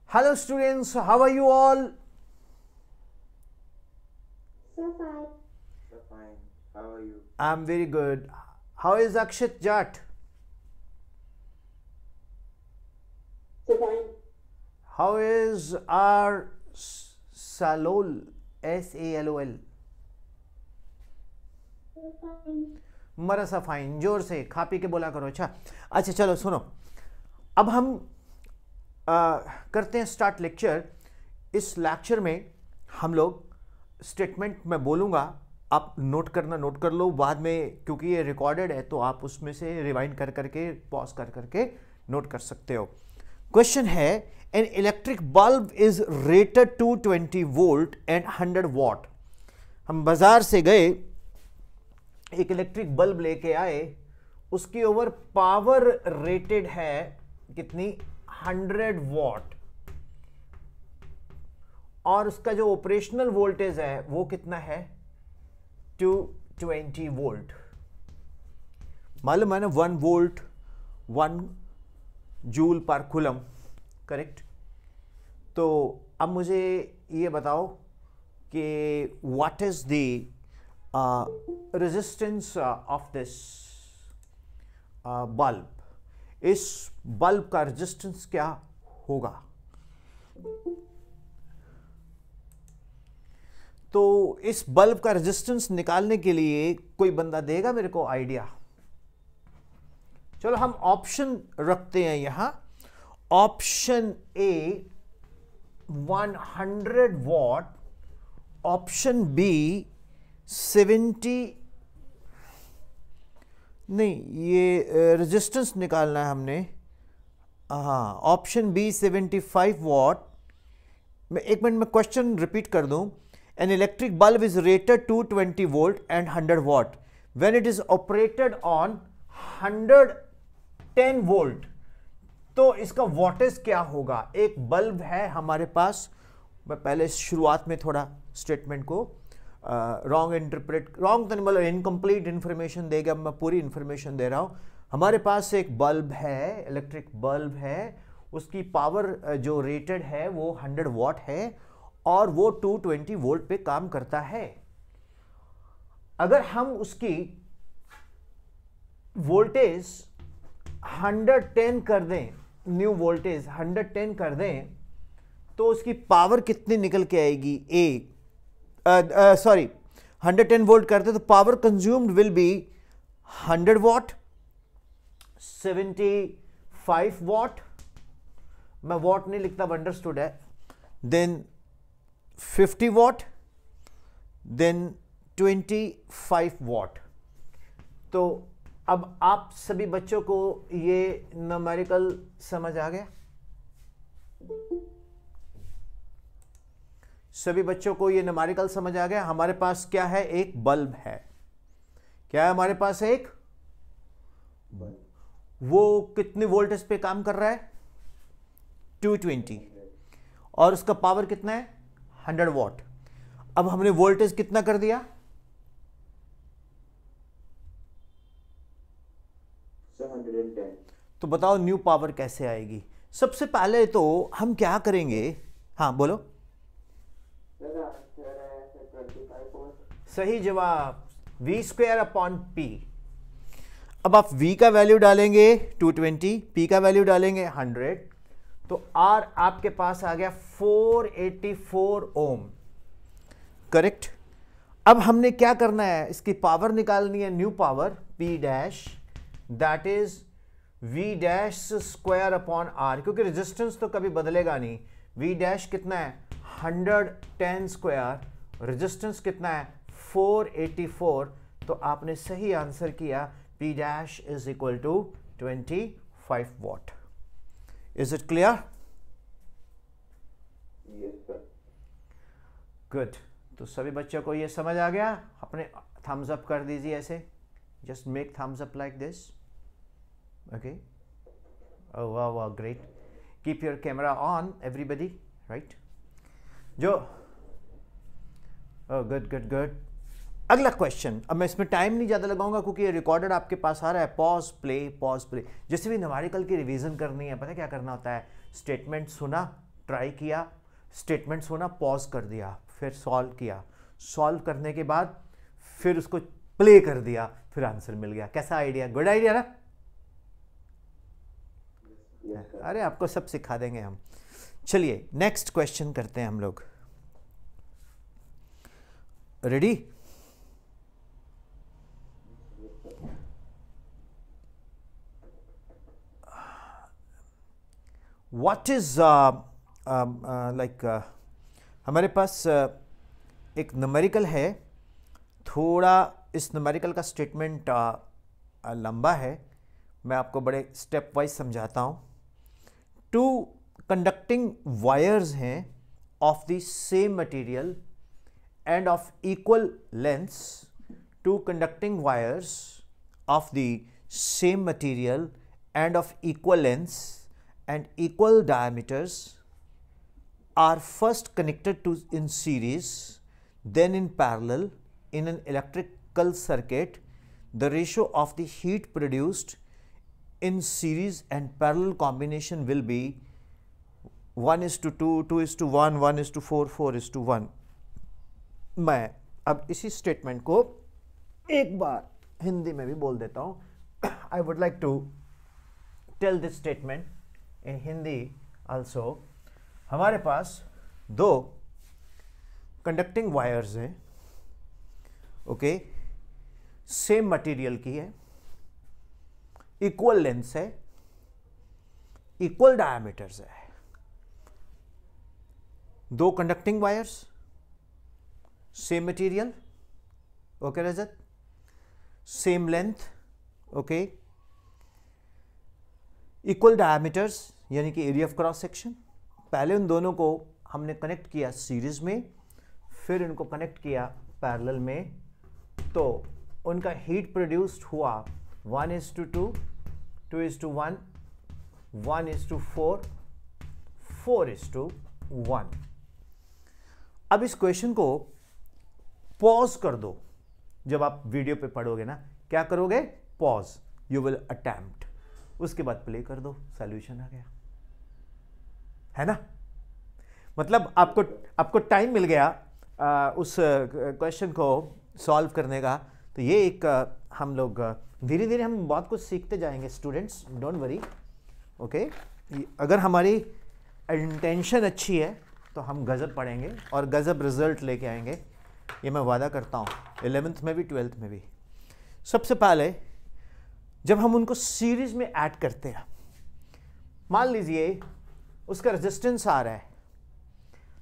Hello students, how are you all? So fine. So fine. How are you? I'm very good. How is Akshit Jat? So fine. How is our Salol? SALOL. So fine. मरा सा fine, जोर से खा P के बोला करो। अच्छा चलो सुनो, अब हम करते हैं स्टार्ट लेक्चर। इस लेक्चर में हम लोग स्टेटमेंट मैं बोलूँगा, आप नोट कर लो बाद में, क्योंकि ये रिकॉर्डेड है तो आप उसमें से रिवाइंड कर करके पॉज कर करके नोट कर सकते हो। क्वेश्चन है, an electric bulb is rated to 20 volt and 100 watt. हम बाजार से गए, एक इलेक्ट्रिक बल्ब लेके आए, उसकी ओवर पावर रेटेड है कितनी, 100 वॉट, और उसका जो ऑपरेशनल वोल्टेज है वो कितना है, 220 वोल्ट। मालूम है ना, 1 वोल्ट 1 जूल पर कूलम, करेक्ट। तो अब मुझे ये बताओ कि what is the resistance of this bulb. इस बल्ब का रेजिस्टेंस क्या होगा। तो इस बल्ब का रेजिस्टेंस निकालने के लिए कोई बंदा देगा मेरे को आइडिया। चलो हम ऑप्शन रखते हैं यहां। Option A 100 watt, option B 70, नहीं ये रेजिस्टेंस निकालना है हमने, हाँ ऑप्शन बी 75 वॉट। मैं एक मिनट में क्वेश्चन रिपीट कर दूं। An electric bulb is rated to 20 volt and 100 watt when it is operated on 110 volt. तो इसका वॉटेज क्या होगा। एक बल्ब है हमारे पास, मैं पहले शुरुआत में थोड़ा स्टेटमेंट को रॉन्ग तो नहीं, मतलब इनकम्प्लीट इंफॉर्मेशन देगा, मैं पूरी इंफॉर्मेशन दे रहा हूं। हमारे पास एक बल्ब है, इलेक्ट्रिक बल्ब है, उसकी पावर जो रेटेड है वो 100 वॉट है और वो 220 वोल्ट पे काम करता है। अगर हम उसकी वोल्टेज 110 कर दें, न्यू वोल्टेज 110 कर दें, तो उसकी पावर कितनी निकल के आएगी, 110 वोल्ट करते तो power consumed will be 100 what, 75 what, मैं वॉट नहीं लिखता, अंडरस्टूड है, देन 50 वॉट, देन 25 वॉट। तो अब आप सभी बच्चों को ये न्यूमेरिकल समझ आ गया। सभी बच्चों को ये न्यूमेरिकल समझ आ गया। हमारे पास क्या है, एक बल्ब है। क्या है हमारे पास, एक बल्ब। वो कितनी वोल्टेज पे काम कर रहा है, 220, और उसका पावर कितना है, 100 वॉट। अब हमने वोल्टेज कितना कर दिया, 110। तो बताओ न्यू पावर कैसे आएगी। सबसे पहले तो हम क्या करेंगे, हाँ बोलो। सही जवाब, v स्क्वायर अपॉन p। अब आप v का वैल्यू डालेंगे 220, p का वैल्यू डालेंगे 100, तो r आपके पास आ गया 484 ओम, करेक्ट। अब हमने क्या करना है, इसकी पावर निकालनी है, new power p dash, that is v dash square upon r, क्योंकि रेजिस्टेंस तो कभी बदलेगा नहीं। v डैश कितना है, 110 स्क्वायर, रेजिस्टेंस कितना है, 484। तो आपने सही आंसर किया, P dash is equal to 25 watt. Is it clear? Yes sir. Good. तो सभी बच्चों को ये समझ आ गया। अपने थम्स अप कर दीजिए ऐसे, just make thumbs up like this, okay. Oh वाह वाह, great. Keep your camera on everybody, right. जो गुड गुड गुड। अगला क्वेश्चन, अब मैं इसमें टाइम नहीं ज़्यादा लगाऊंगा क्योंकि ये रिकॉर्डेड आपके पास आ रहा है। Pause play, pause play. जैसे भी न्यूमेरिकल की रिवीजन करनी है, पता है क्या करना होता है, स्टेटमेंट सुना, ट्राई किया, स्टेटमेंट्स होना पॉज कर दिया, फिर सॉल्व किया, सॉल्व करने के बाद फिर उसको प्ले कर दिया, फिर आंसर मिल गया। कैसा आइडिया? गुड आइडिया ना? अरे आपको सब सिखा देंगे हम। चलिए नेक्स्ट क्वेश्चन करते हैं हम लोग। रेडी? व्हाट इज लाइक हमारे पास एक न्यूमेरिकल है, थोड़ा इस न्यूमेरिकल का स्टेटमेंट लंबा है, मैं आपको बड़े स्टेप वाइज समझाता हूँ। टू कंडक्टिंग वायर्स हैं of the same material and of equal lengths, two conducting wires of the same material and of equal lengths and equal diameters are first connected to in series, then in parallel in an electrical circuit. The ratio of the heat produced in series and parallel combination will be 1:2, 2:1, 1:4, 4:1. मैं अब इसी statement को एक बार हिंदी में भी बोल देता हूं। I would like to tell this statement in Hindi also. हमारे पास दो कंडक्टिंग वायर्स हैं, ओके, सेम मटेरियल की है, इक्वल लेंथ है, इक्वल डायमीटर्स है। दो conducting wires, same material, okay Rajat, same length, okay, equal diameters यानी कि एरिया ऑफ क्रॉस सेक्शन। पहले उन दोनों को हमने कनेक्ट किया सीरीज में, फिर इनको कनेक्ट किया पैरेलल में, तो उनका हीट प्रोड्यूस्ड हुआ 1:2, 2:1, 1:4, 4:1। अब इस क्वेश्चन को पॉज कर दो। जब आप वीडियो पे पढ़ोगे ना, क्या करोगे? पॉज, यू विल अटेम्प्ट, उसके बाद प्ले कर दो, सॉल्यूशन आ गया, है ना? मतलब आपको टाइम मिल गया उस क्वेश्चन को सॉल्व करने का। तो ये एक हम लोग धीरे धीरे हम बहुत कुछ सीखते जाएंगे स्टूडेंट्स, डोंट वरी, ओके। अगर हमारी इंटेंशन अच्छी है तो हम गजब पढ़ेंगे और गजब रिजल्ट लेके आएंगे, ये मैं वादा करता हूँ, 11th में भी 12th में भी। सबसे पहले जब हम उनको सीरीज में ऐड करते हैं, मान लीजिए उसका रेजिस्टेंस आ रहा है,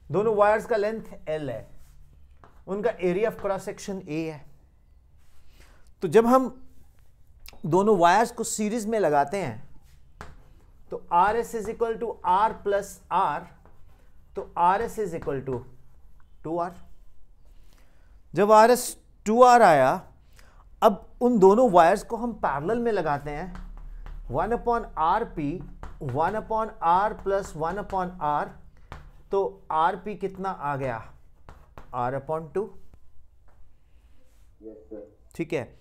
दोनों वायर्स का लेंथ L है, उनका area of cross section A है। तो जब हम दोनों वायर्स को सीरीज में लगाते हैं तो RS is equal to R plus R, तो RS is equal to 2R। जब RS 2R आया, अब उन दोनों वायर्स को हम पैरेलल में लगाते हैं, 1/RP, 1/R प्लस 1/R, तो RP कितना आ गया? R/2। Yes, sir. ठीक है।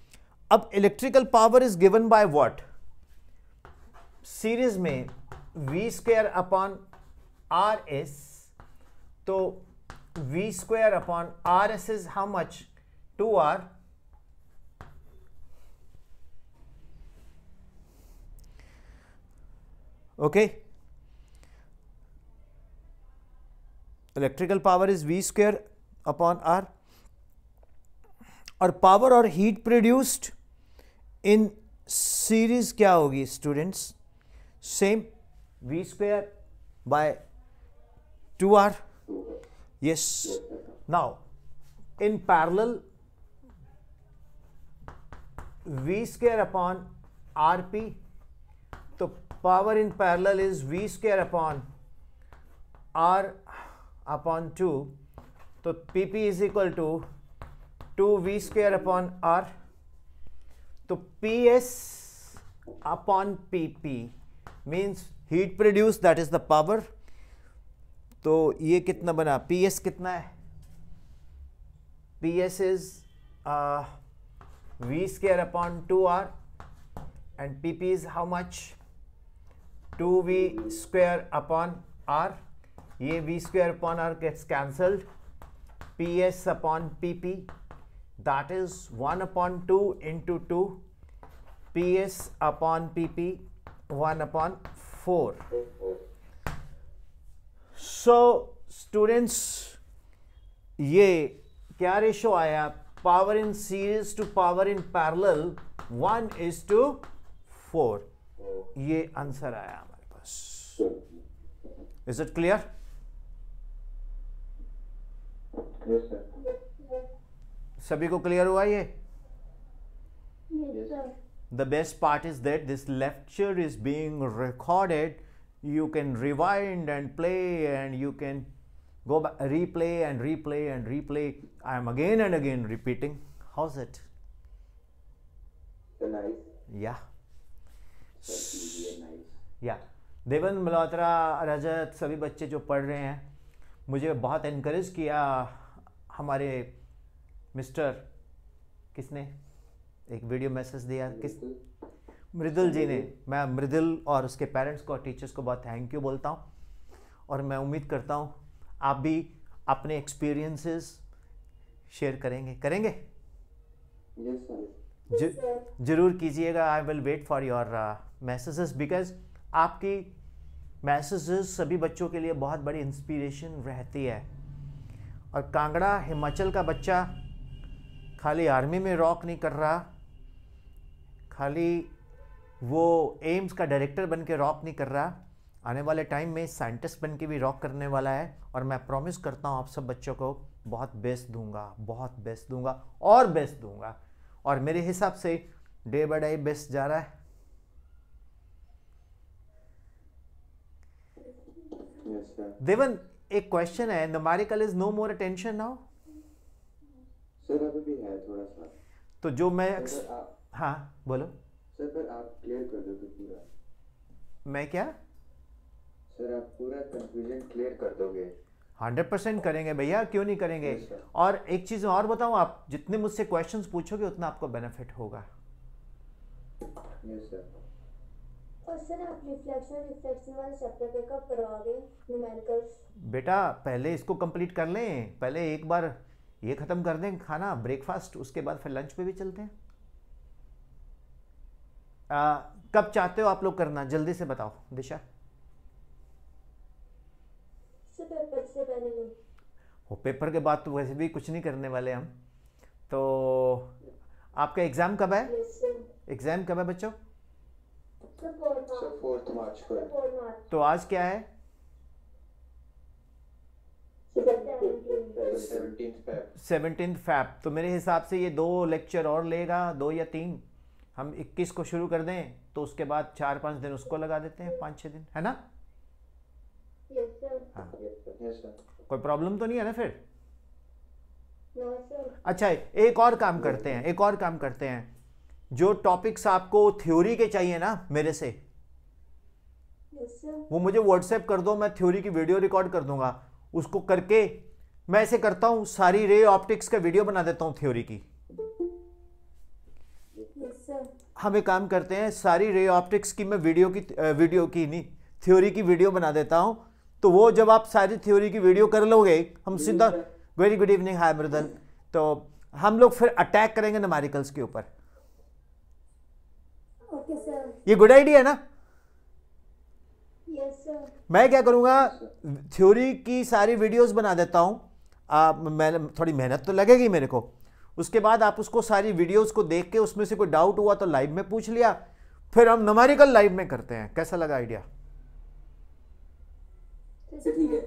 अब electrical power is given by what? Series में V²/RS, तो V²/RS is how much? 2R. Okay. Electrical power is V²/R. और पावर और हीट प्रोड्यूस्ड इन सीरीज क्या होगी students? Same, V²/2R. Yes. Now in parallel, V²/RP, तो power in parallel is V²/R/2, तो PP is equal to 2V²/R, तो PS/PP means heat produce, that is the power. तो ये कितना बना? PS कितना है? PS is V²/2R and PP is how much? 2V²/R, ये v square upon r gets cancelled, ps upon pp, that is 1 upon 2 into 2, ps upon pp, 1 upon 4. So students, ये क्या ratio आया? Power in series to power in parallel 1:4. ये answer आया हमारे पास. Is it clear? Yes, sir. सभी को clear हुआ ये? Yes, sir. The best part is that this lecture is being recorded. You can rewind and play, and you can go back, replay and replay and replay. I am again and again repeating. How's it? So nice. Yeah. Sir, really nice. या देवन, मल्होत्रा, रजत, सभी बच्चे जो पढ़ रहे हैं, मुझे बहुत encourage किया हमारे मिस्टर, किसने एक वीडियो मैसेज दिया, किस, मृदुल जी ने. मैं मृदुल और उसके पेरेंट्स को और टीचर्स को बहुत थैंक यू बोलता हूँ. और मैं उम्मीद करता हूँ आप भी अपने एक्सपीरियंसेस शेयर करेंगे. Yes, sir. ज़रूर कीजिएगा. I will wait for your messages, because आपकी मैसेजेस सभी बच्चों के लिए बहुत बड़ी इंस्पिरेशन रहती है. और कांगड़ा हिमाचल का बच्चा खाली आर्मी में रॉक नहीं कर रहा, खाली वो एम्स का डायरेक्टर बन के रॉक नहीं कर रहा, आने वाले टाइम में साइंटिस्ट बन के भी रॉक करने वाला है. और मैं प्रॉमिस करता हूँ आप सब बच्चों को बहुत बेस्ट दूंगा, बहुत बेस्ट दूंगा और बेस्ट दूंगा. और मेरे हिसाब से डे बाय डे बेस्ट जा रहा है. Yes, sir. देवन, एक क्वेश्चन है, numerical is no more attention now. Sir अभी भी है थोड़ा सा. तो जो मैं सर आप हाँ बोलो. सर पर आप क्लियर कर दोगे पूरा. मैं क्या? सर आप पूरा कंफ्यूजन क्लियर कर दोगे. 100% करेंगे भैया, क्यों नहीं करेंगे. Yes, sir. और एक चीज़ और बताऊं, आप जितने मुझसे क्वेश्चंस पूछोगे उतना आपको बेनिफिट होगा. Yes sir. और सर आप रिफ्लेक्शन वाले चैप्टर पे कब करवाओगे न्यूमेरिकल्स? बेटा पहले इसको कंप्लीट कर लें, पहले एक बार ये ख़त्म कर दें खाना, ब्रेकफास्ट, उसके बाद फिर लंच पे भी चलते हैं. कब चाहते हो आप लोग करना, जल्दी से बताओ दिशा. सर पेपर से पहले नहीं. वो पेपर के बाद तो वैसे भी कुछ नहीं करने वाले हम. तो आपका एग्ज़ाम कब है? Yes sir. एग्ज़ाम कब है बच्चों? सर 4 सर 4 मार्च को है. 4 मार्च. तो आज क्या है? 17 Feb. तो मेरे हिसाब से ये 2 लेक्चर और लेगा, 2 या 3. हम 21 को शुरू कर दें तो उसके बाद 4-5 दिन उसको लगा देते हैं, 5-6 दिन, है ना? Yes sir. हाँ. Yes sir. कोई प्रॉब्लम तो नहीं है ना फिर? No sir. अच्छा, एक और काम करते हैं, जो टॉपिक्स आपको थ्योरी के चाहिए ना मेरे से, यस सर. वो मुझे व्हाट्सएप कर दो, मैं थ्योरी की वीडियो रिकॉर्ड कर दूंगा. उसको करके मैं ऐसे करता हूँ, सारी रे ऑप्टिक्स का वीडियो बना देता हूँ थ्योरी की. Yes sir. हम एक काम करते हैं, सारी रे ऑप्टिक्स की मैं वीडियो की नहीं, थ्योरी की वीडियो बना देता हूँ. तो वो जब आप सारी थ्योरी की वीडियो कर लोगे, हम सीधा, वेरी गुड इवनिंग, हाय मृदल, तो हम लोग फिर अटैक करेंगे न्यूमेरिकल्स के ऊपर. Okay sir. ये गुड आइडिया है ना? Yes sir. मैं क्या करूँगा, थ्योरी की सारी वीडियोस बना देता हूँ. मैं थोड़ी मेहनत तो लगेगी मेरे को. उसके बाद आप उसको सारी वीडियोस को देख के उसमें से कोई डाउट हुआ तो लाइव में पूछ लिया, फिर हम न्यूमेरिकल लाइव में करते हैं. कैसा लगा आइडिया? ठीक है.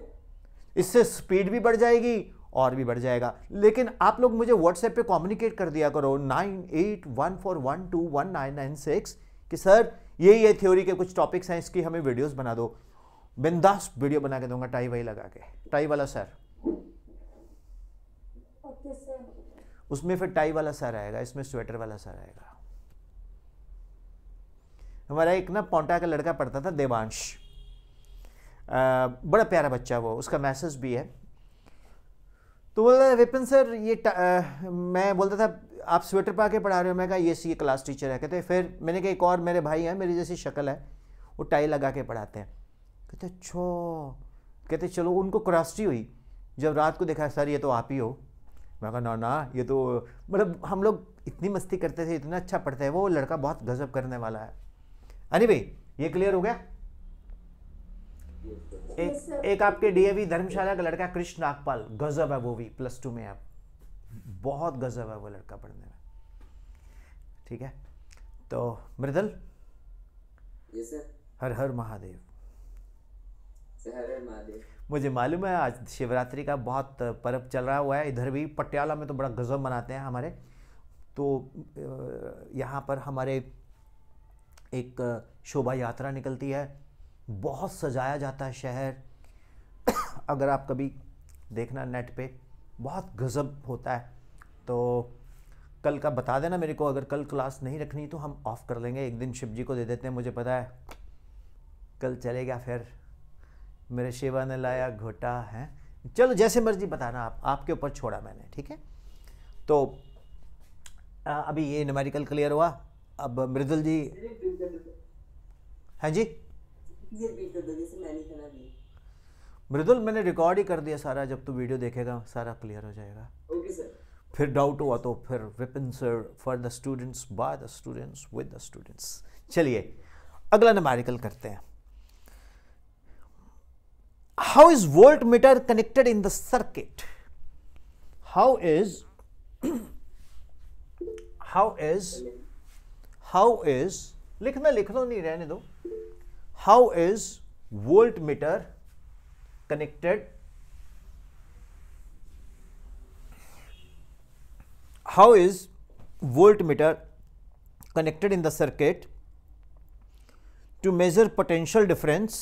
इससे स्पीड भी बढ़ जाएगी और भी बढ़ जाएगा. लेकिन आप लोग मुझे व्हाट्सएप पे कम्युनिकेट कर दिया करो 9814121996 कि सर ये थ्योरी के कुछ टॉपिक्स हैं, इसकी हमें वीडियोस बना दो. बिंदास वीडियो बना के दूंगा, टाई वाई लगा के. टाई वाला सर, ओके सर. उसमें फिर टाई वाला सर आएगा, इसमें स्वेटर वाला सर आएगा. हमारा एक ना पौंटा का लड़का पढ़ता था, देवांश, बड़ा प्यारा बच्चा वो, उसका मैसेज भी है. तो बोला विपिन सर ये मैं बोलता था आप स्वेटर पा के पढ़ा रहे हो. मैं कहा ये क्लास टीचर है. कहते फिर मैंने कहा एक और मेरे भाई हैं, मेरी जैसी शक्ल है, वो टाई लगा के पढ़ाते हैं. कहते अच्छा, कहते चलो, उनको क्यूरियोसिटी हुई जब रात को देखा सर ये तो आप ही हो। मैं कहा ना ये तो मतलब हम लोग इतनी मस्ती करते थे, इतना अच्छा पढ़ते हैं, वो लड़का बहुत गजब करने वाला है। एनीवे ये क्लियर हो गया। एक आपके डीएवी धर्मशाला का लड़का कृष्ण नागपाल, गजब है वो भी, +2 में आप, बहुत गजब है वो लड़का पढ़ने में। ठीक है, तो मृदल, हर हर महादेव। हर हर महादेव। मुझे मालूम है आज शिवरात्रि का बहुत पर्व चल रहा हुआ है, इधर भी पटियाला में तो बड़ा गजब मनाते हैं हमारे। तो यहाँ पर हमारे एक शोभा यात्रा निकलती है, बहुत सजाया जाता है शहर। अगर आप कभी देखना नेट पे, बहुत गजब होता है। तो कल का बता देना मेरे को, अगर कल क्लास नहीं रखनी तो हम ऑफ कर लेंगे, एक दिन शिव जी को दे देते हैं, मुझे पता है कल चलेगा। फिर मेरे शिवा ने लाया घोटा है, चलो जैसे मर्जी बताना, आप आपके ऊपर छोड़ा मैंने। ठीक है, तो अभी ये न्यूमेरिकल क्लियर हुआ। अब मृदुल जी, हाँ जी मृदुल, मैंने रिकॉर्ड ही कर दिया सारा, जब तू वीडियो देखेगा सारा क्लियर हो जाएगा। Okay sir. फिर डाउट हुआ तो फिर Vipin sir, for the students, by the students, with the students. चलिए अगला न्यूमेरिकल करते हैं। How is volt meter connected in the circuit? How is लिखना, लिख लो, नहीं रहने दो। How is volt meter connected, how is voltmeter connected in the circuit to measure potential difference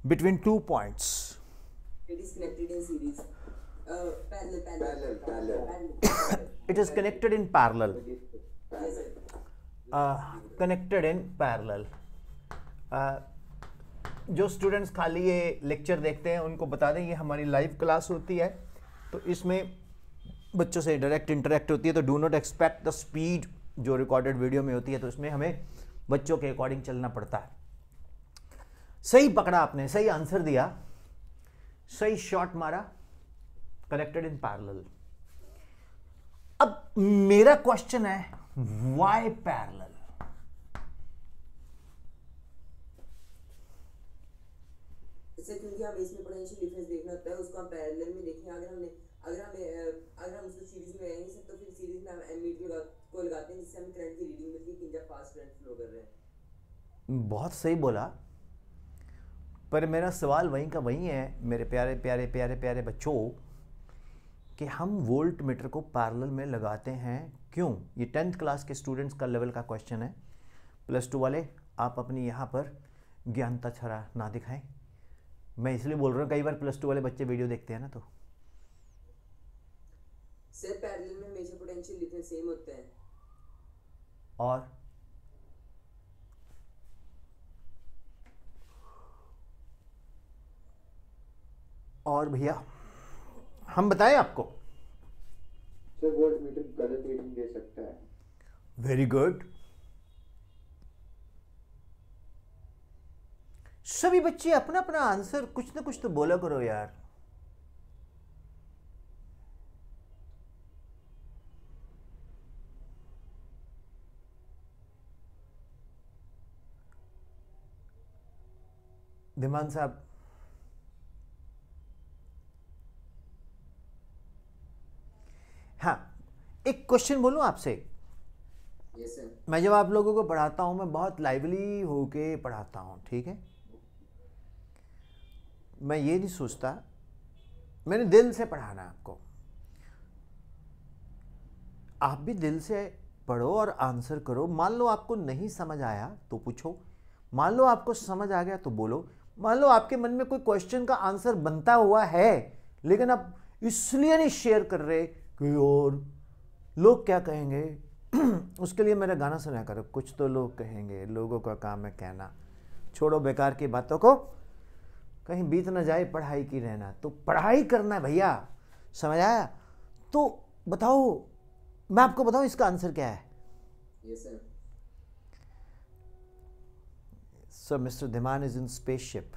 between 2 points? It is connected in series. Parallel. It is connected in parallel. Yes, sir. Connected in parallel. जो students खाली ये lecture देखते हैं उनको बता दें, ये हमारी लाइव क्लास होती है, तो इसमें बच्चों से डायरेक्ट इंटरेक्ट होती है। तो do not expect the speed जो रिकॉर्डेड वीडियो में होती है, तो इसमें हमें बच्चों के अकॉर्डिंग चलना पड़ता है। सही पकड़ा आपने, सही आंसर दिया, सही शॉट मारा, कनेक्टेड इन पैरेलल। अब मेरा क्वेश्चन है व्हाई पैरेलल? इससे क्योंकि हमें इसमें पोटेंशियल डिफरेंस देखना होता है, उसको हम पैरेलल में देखें। अगर हम उसको सीरीज में रहेंगे तो फिर सीरीज में हम एमीटर को लगाते हैं, जिससे हमें करंट की रीडिंग मिलती है कि जब फास्ट करंट फ्लो कर रहे हैं। बहुत सही बोला, पर मेरा सवाल वहीं का वहीं है मेरे प्यारे प्यारे प्यारे प्यारे बच्चों, कि हम वोल्ट मीटर को पैरेलल में लगाते हैं क्यों? ये 10th क्लास के स्टूडेंट्स का लेवल का क्वेश्चन है। +2 वाले आप अपनी यहाँ पर ज्ञानता छरा ना दिखाएं। मैं इसलिए बोल रहा हूँ, कई बार +2 वाले बच्चे वीडियो देखते हैं ना, तो सर पैरेलल में हमेशा पोटेंशियल डिफरेंस सेम होते हैं। और भैया हम बताएं आपको? सर वोल्ट मीटर गलत रीडिंग दे सकता है। Very good. सभी बच्चे अपना अपना आंसर कुछ ना कुछ तो बोला करो यार। धीमान साहब, हाँ एक क्वेश्चन बोलूं आपसे? Yes sir. मैं जब आप लोगों को पढ़ाता हूं, मैं बहुत लाइवली होके पढ़ाता हूं, ठीक है? मैं ये नहीं सोचता, मैंने दिल से पढ़ाना आपको। आप भी दिल से पढ़ो और आंसर करो। मान लो आपको नहीं समझ आया तो पूछो, मान लो आपको समझ आ गया तो बोलो, मान लो आपके मन में कोई क्वेश्चन का आंसर बनता हुआ है लेकिन आप इसलिए नहीं शेयर कर रहे कि और लोग क्या कहेंगे, उसके लिए मेरा गाना सुना करो, कुछ तो लोग कहेंगे, लोगों का काम है कहना। छोड़ो बेकार की बातों को, कहीं बीत ना जाए पढ़ाई की रहना। तो पढ़ाई करना है भैया, समझ आया? तो बताओ, मैं आपको बताऊं इसका आंसर क्या है? Yes sir. So Mr. Dhiman is in spaceship.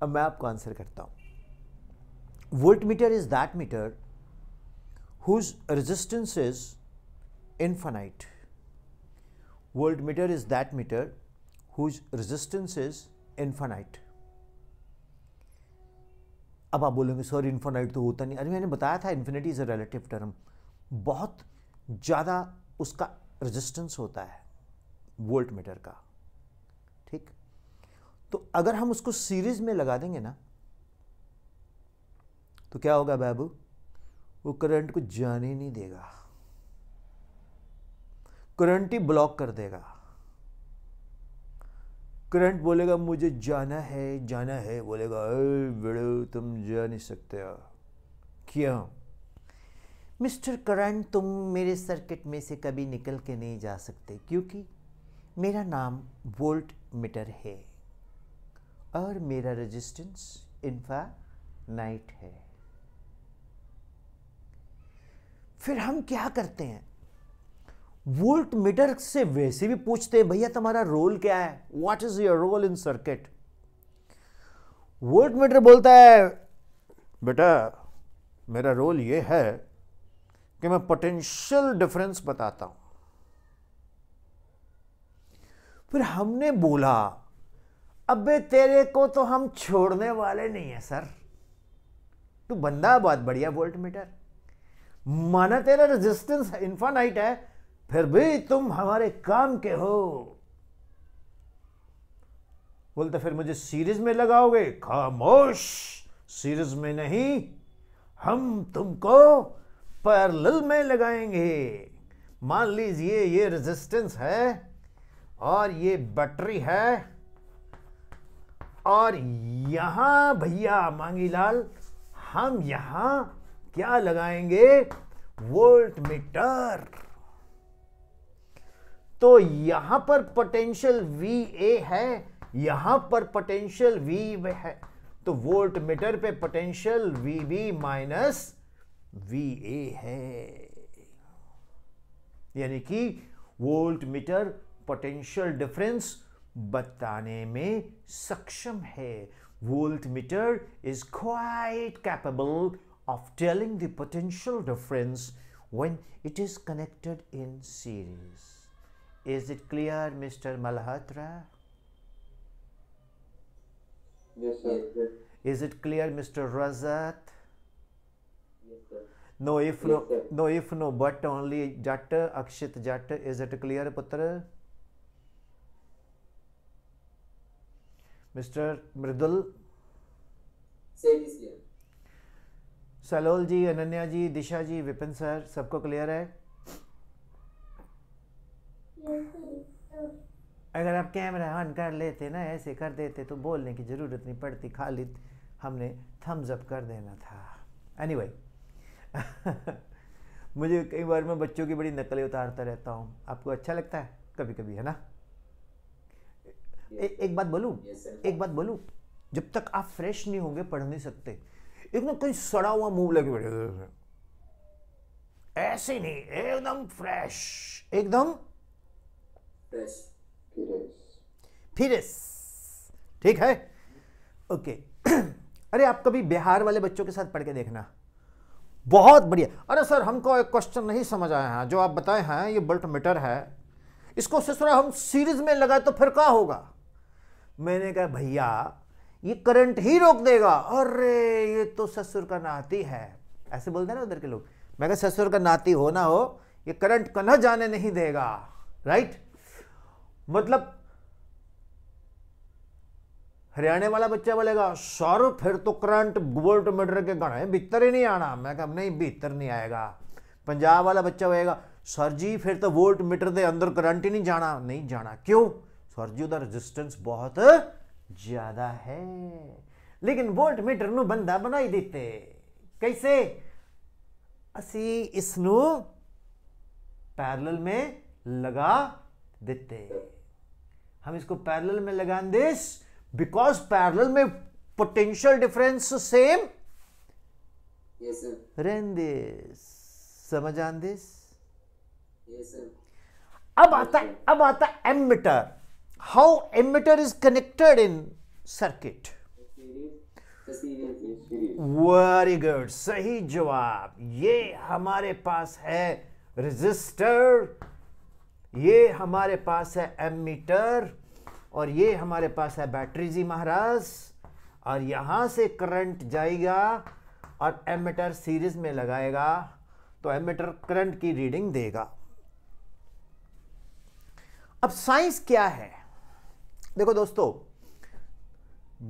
अब मैं आपको आंसर करता हूं। Voltmeter is that meter whose resistance is infinite. Voltmeter is that meter whose resistance is infinite. अब आप बोलेंगे सर इनफाइनाइट तो होता नहीं। अरे मैंने बताया था infinity is a relative term, बहुत ज़्यादा उसका रेजिस्टेंस होता है वोल्टमीटर का, ठीक। तो अगर हम उसको सीरीज में लगा देंगे ना तो क्या होगा बाबू, वो करंट को जाने ही नहीं देगा, करंट ही ब्लॉक कर देगा। करंट बोलेगा मुझे जाना है, बोलेगा बेड़ो तुम जा नहीं सकते हो। क्यों? मिस्टर करंट तुम मेरे सर्किट में से कभी निकल के नहीं जा सकते, क्योंकि मेरा नाम वोल्ट मीटर है और मेरा रेजिस्टेंस इनफाइनाइट है। फिर हम क्या करते हैं, वोल्ट मीटर से वैसे भी पूछते हैं भैया तुम्हारा रोल क्या है, what is your role in circuit. Volt meter बोलता है बेटा मेरा रोल ये है कि मैं पोटेंशियल डिफरेंस बताता हूं। फिर हमने बोला अबे तेरे को तो हम छोड़ने वाले नहीं है सर, तू बंदा बहुत बढ़िया वोल्ट मीटर, माना तेरा रेजिस्टेंस इनफाइनाइट है फिर भी तुम हमारे काम के हो। बोलते फिर मुझे सीरीज में लगाओगे, खामोश, सीरीज में नहीं, हम तुमको पैरेलल में लगाएंगे। मान लीजिए ये रेजिस्टेंस है और ये बैटरी है और यहां भैया मांगीलाल हम यहां क्या लगाएंगे, वोल्ट मीटर। तो यहां पर पोटेंशियल VA है, यहां पर पोटेंशियल V है, तो वोल्ट मीटर पे पोटेंशियल VB माइनस VA है। यानी कि वोल्ट मीटर पोटेंशियल डिफरेंस बताने में सक्षम है। Volt meter is quite capable of telling the potential difference when it is connected in series. Is it clear, Mr. Malhotra? Yes, sir. Is it clear, Mr. Razat? Yes, sir. No if Yes, no, sir. no if no but only Jat, Akshit Jat. Is it clear, Putra? Mr. Mridul? Say it is clear. Salol ji, Ananya ji, Disha ji, Vipin sir, सबको clear है? अगर आप camera on कर लेते ना, ऐसे कर देते तो बोलने की ज़रूरत नहीं पड़ती, खाली हमने थम्स अप कर देना था। एनीवे मुझे कई बार मैं बच्चों की बड़ी नकलें उतारता रहता हूँ, आपको अच्छा लगता है कभी कभी, है ना? एक बात बोलूँ, एक बात बोलूँ, जब तक आप फ्रेश नहीं होंगे पढ़ नहीं सकते। एकदम कहीं सड़ा हुआ मुंह लगे बैठे, ऐसे नहीं, एकदम फ्रेश, एकदम फ्रेश, ठीक है? ओके। अरे आप कभी बिहार वाले बच्चों के साथ पढ़ के देखना, बहुत बढ़िया। अरे सर हमको एक क्वेश्चन नहीं समझ आया है, जो आप बताए हैं ये वोल्ट मीटर है, इसको सिर्फ हम सीरीज में लगाए तो फिर क्या होगा? मैंने कहा भैया ये करंट ही रोक देगा। अरे ये तो ससुर का नाती है, ऐसे बोलते हैं ना उधर के लोग। मैं कहा ससुर का नाती हो ना हो, ये करंट कन्हा जाने नहीं देगा, राइट? मतलब हरियाणा वाला बच्चा बोलेगा सर फिर तो करंट वोल्ट मीटर के गणे भीतर ही नहीं आना। मैं कहा नहीं, भीतर नहीं आएगा। पंजाब वाला बच्चा बोलेगा सर जी फिर तो वोल्ट मीटर के अंदर करंट ही नहीं जाना। नहीं जाना, क्यों? सर जी उधर रेजिस्टेंस बहुत ज्यादा है। लेकिन वोल्ट मीटर नु बंदा बनाई देते, कैसे? असी इसनु पैरेलल में लगा देते। हम इसको पैरेलल में लगा दिस बिकॉज पैरेलल में पोटेंशियल डिफरेंस सेम रहन दिस। समझ आन दिस? अब आता ammeter. How ammeter is connected in circuit? Series. Very good, सही जवाब। ये हमारे पास है रेजिस्टर, ये हमारे पास है एमीटर, और ये हमारे पास है बैटरी जी महाराज। और यहां से करंट जाएगा और एमीटर सीरीज में लगाएगा तो एमीटर करंट की रीडिंग देगा। अब साइंस क्या है? देखो दोस्तों,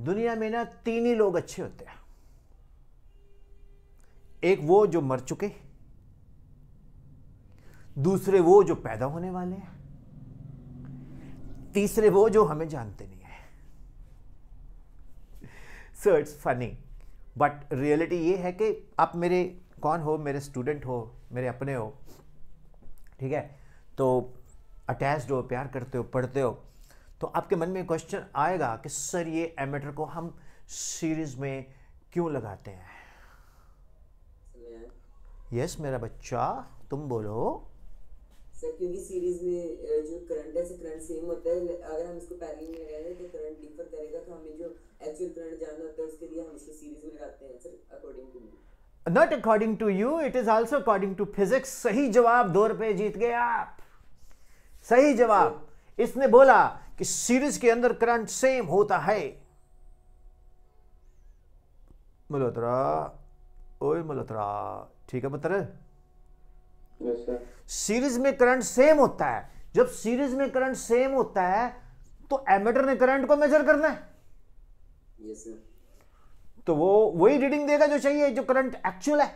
दुनिया में ना 3 ही लोग अच्छे होते हैं। एक वो जो मर चुके, दूसरे वो जो पैदा होने वाले हैं, तीसरे वो जो हमें जानते नहीं है। So it's funny, but reality ये है कि आप मेरे कौन हो, मेरे स्टूडेंट हो, मेरे अपने हो, ठीक है, तो अटैच्ड हो, प्यार करते हो, पढ़ते हो, तो आपके मन में क्वेश्चन आएगा कि सर ये एमीटर को हम सीरीज में क्यों लगाते हैं? यस मेरा बच्चा, तुम बोलो। सर क्योंकि सीरीज में जो करंट है, करंट सेम होता है। अगर हम इसको पैरेलल में लगा दें तो करंट डिफर करेगा, तो हमें जो एक्चुअल करंट जानना होता है उसके लिए हम इसको सीरीज में लगाते हैं sir, according to me. Not according to you, it is also according to physics. सही जवाब, 2 रुपए जीत गए आप। सही जवाब। इसने बोला कि सीरीज के अंदर करंट सेम होता है। मल्होत्रा, ओए मल्होत्रा, ठीक है पुत्र? Yes sir. सीरीज में करंट सेम होता है। जब सीरीज में करंट सेम होता है तो एमीटर ने करंट को मेजर करना है। Yes sir. तो वो वही रीडिंग देगा जो चाहिए, जो करंट एक्चुअल है।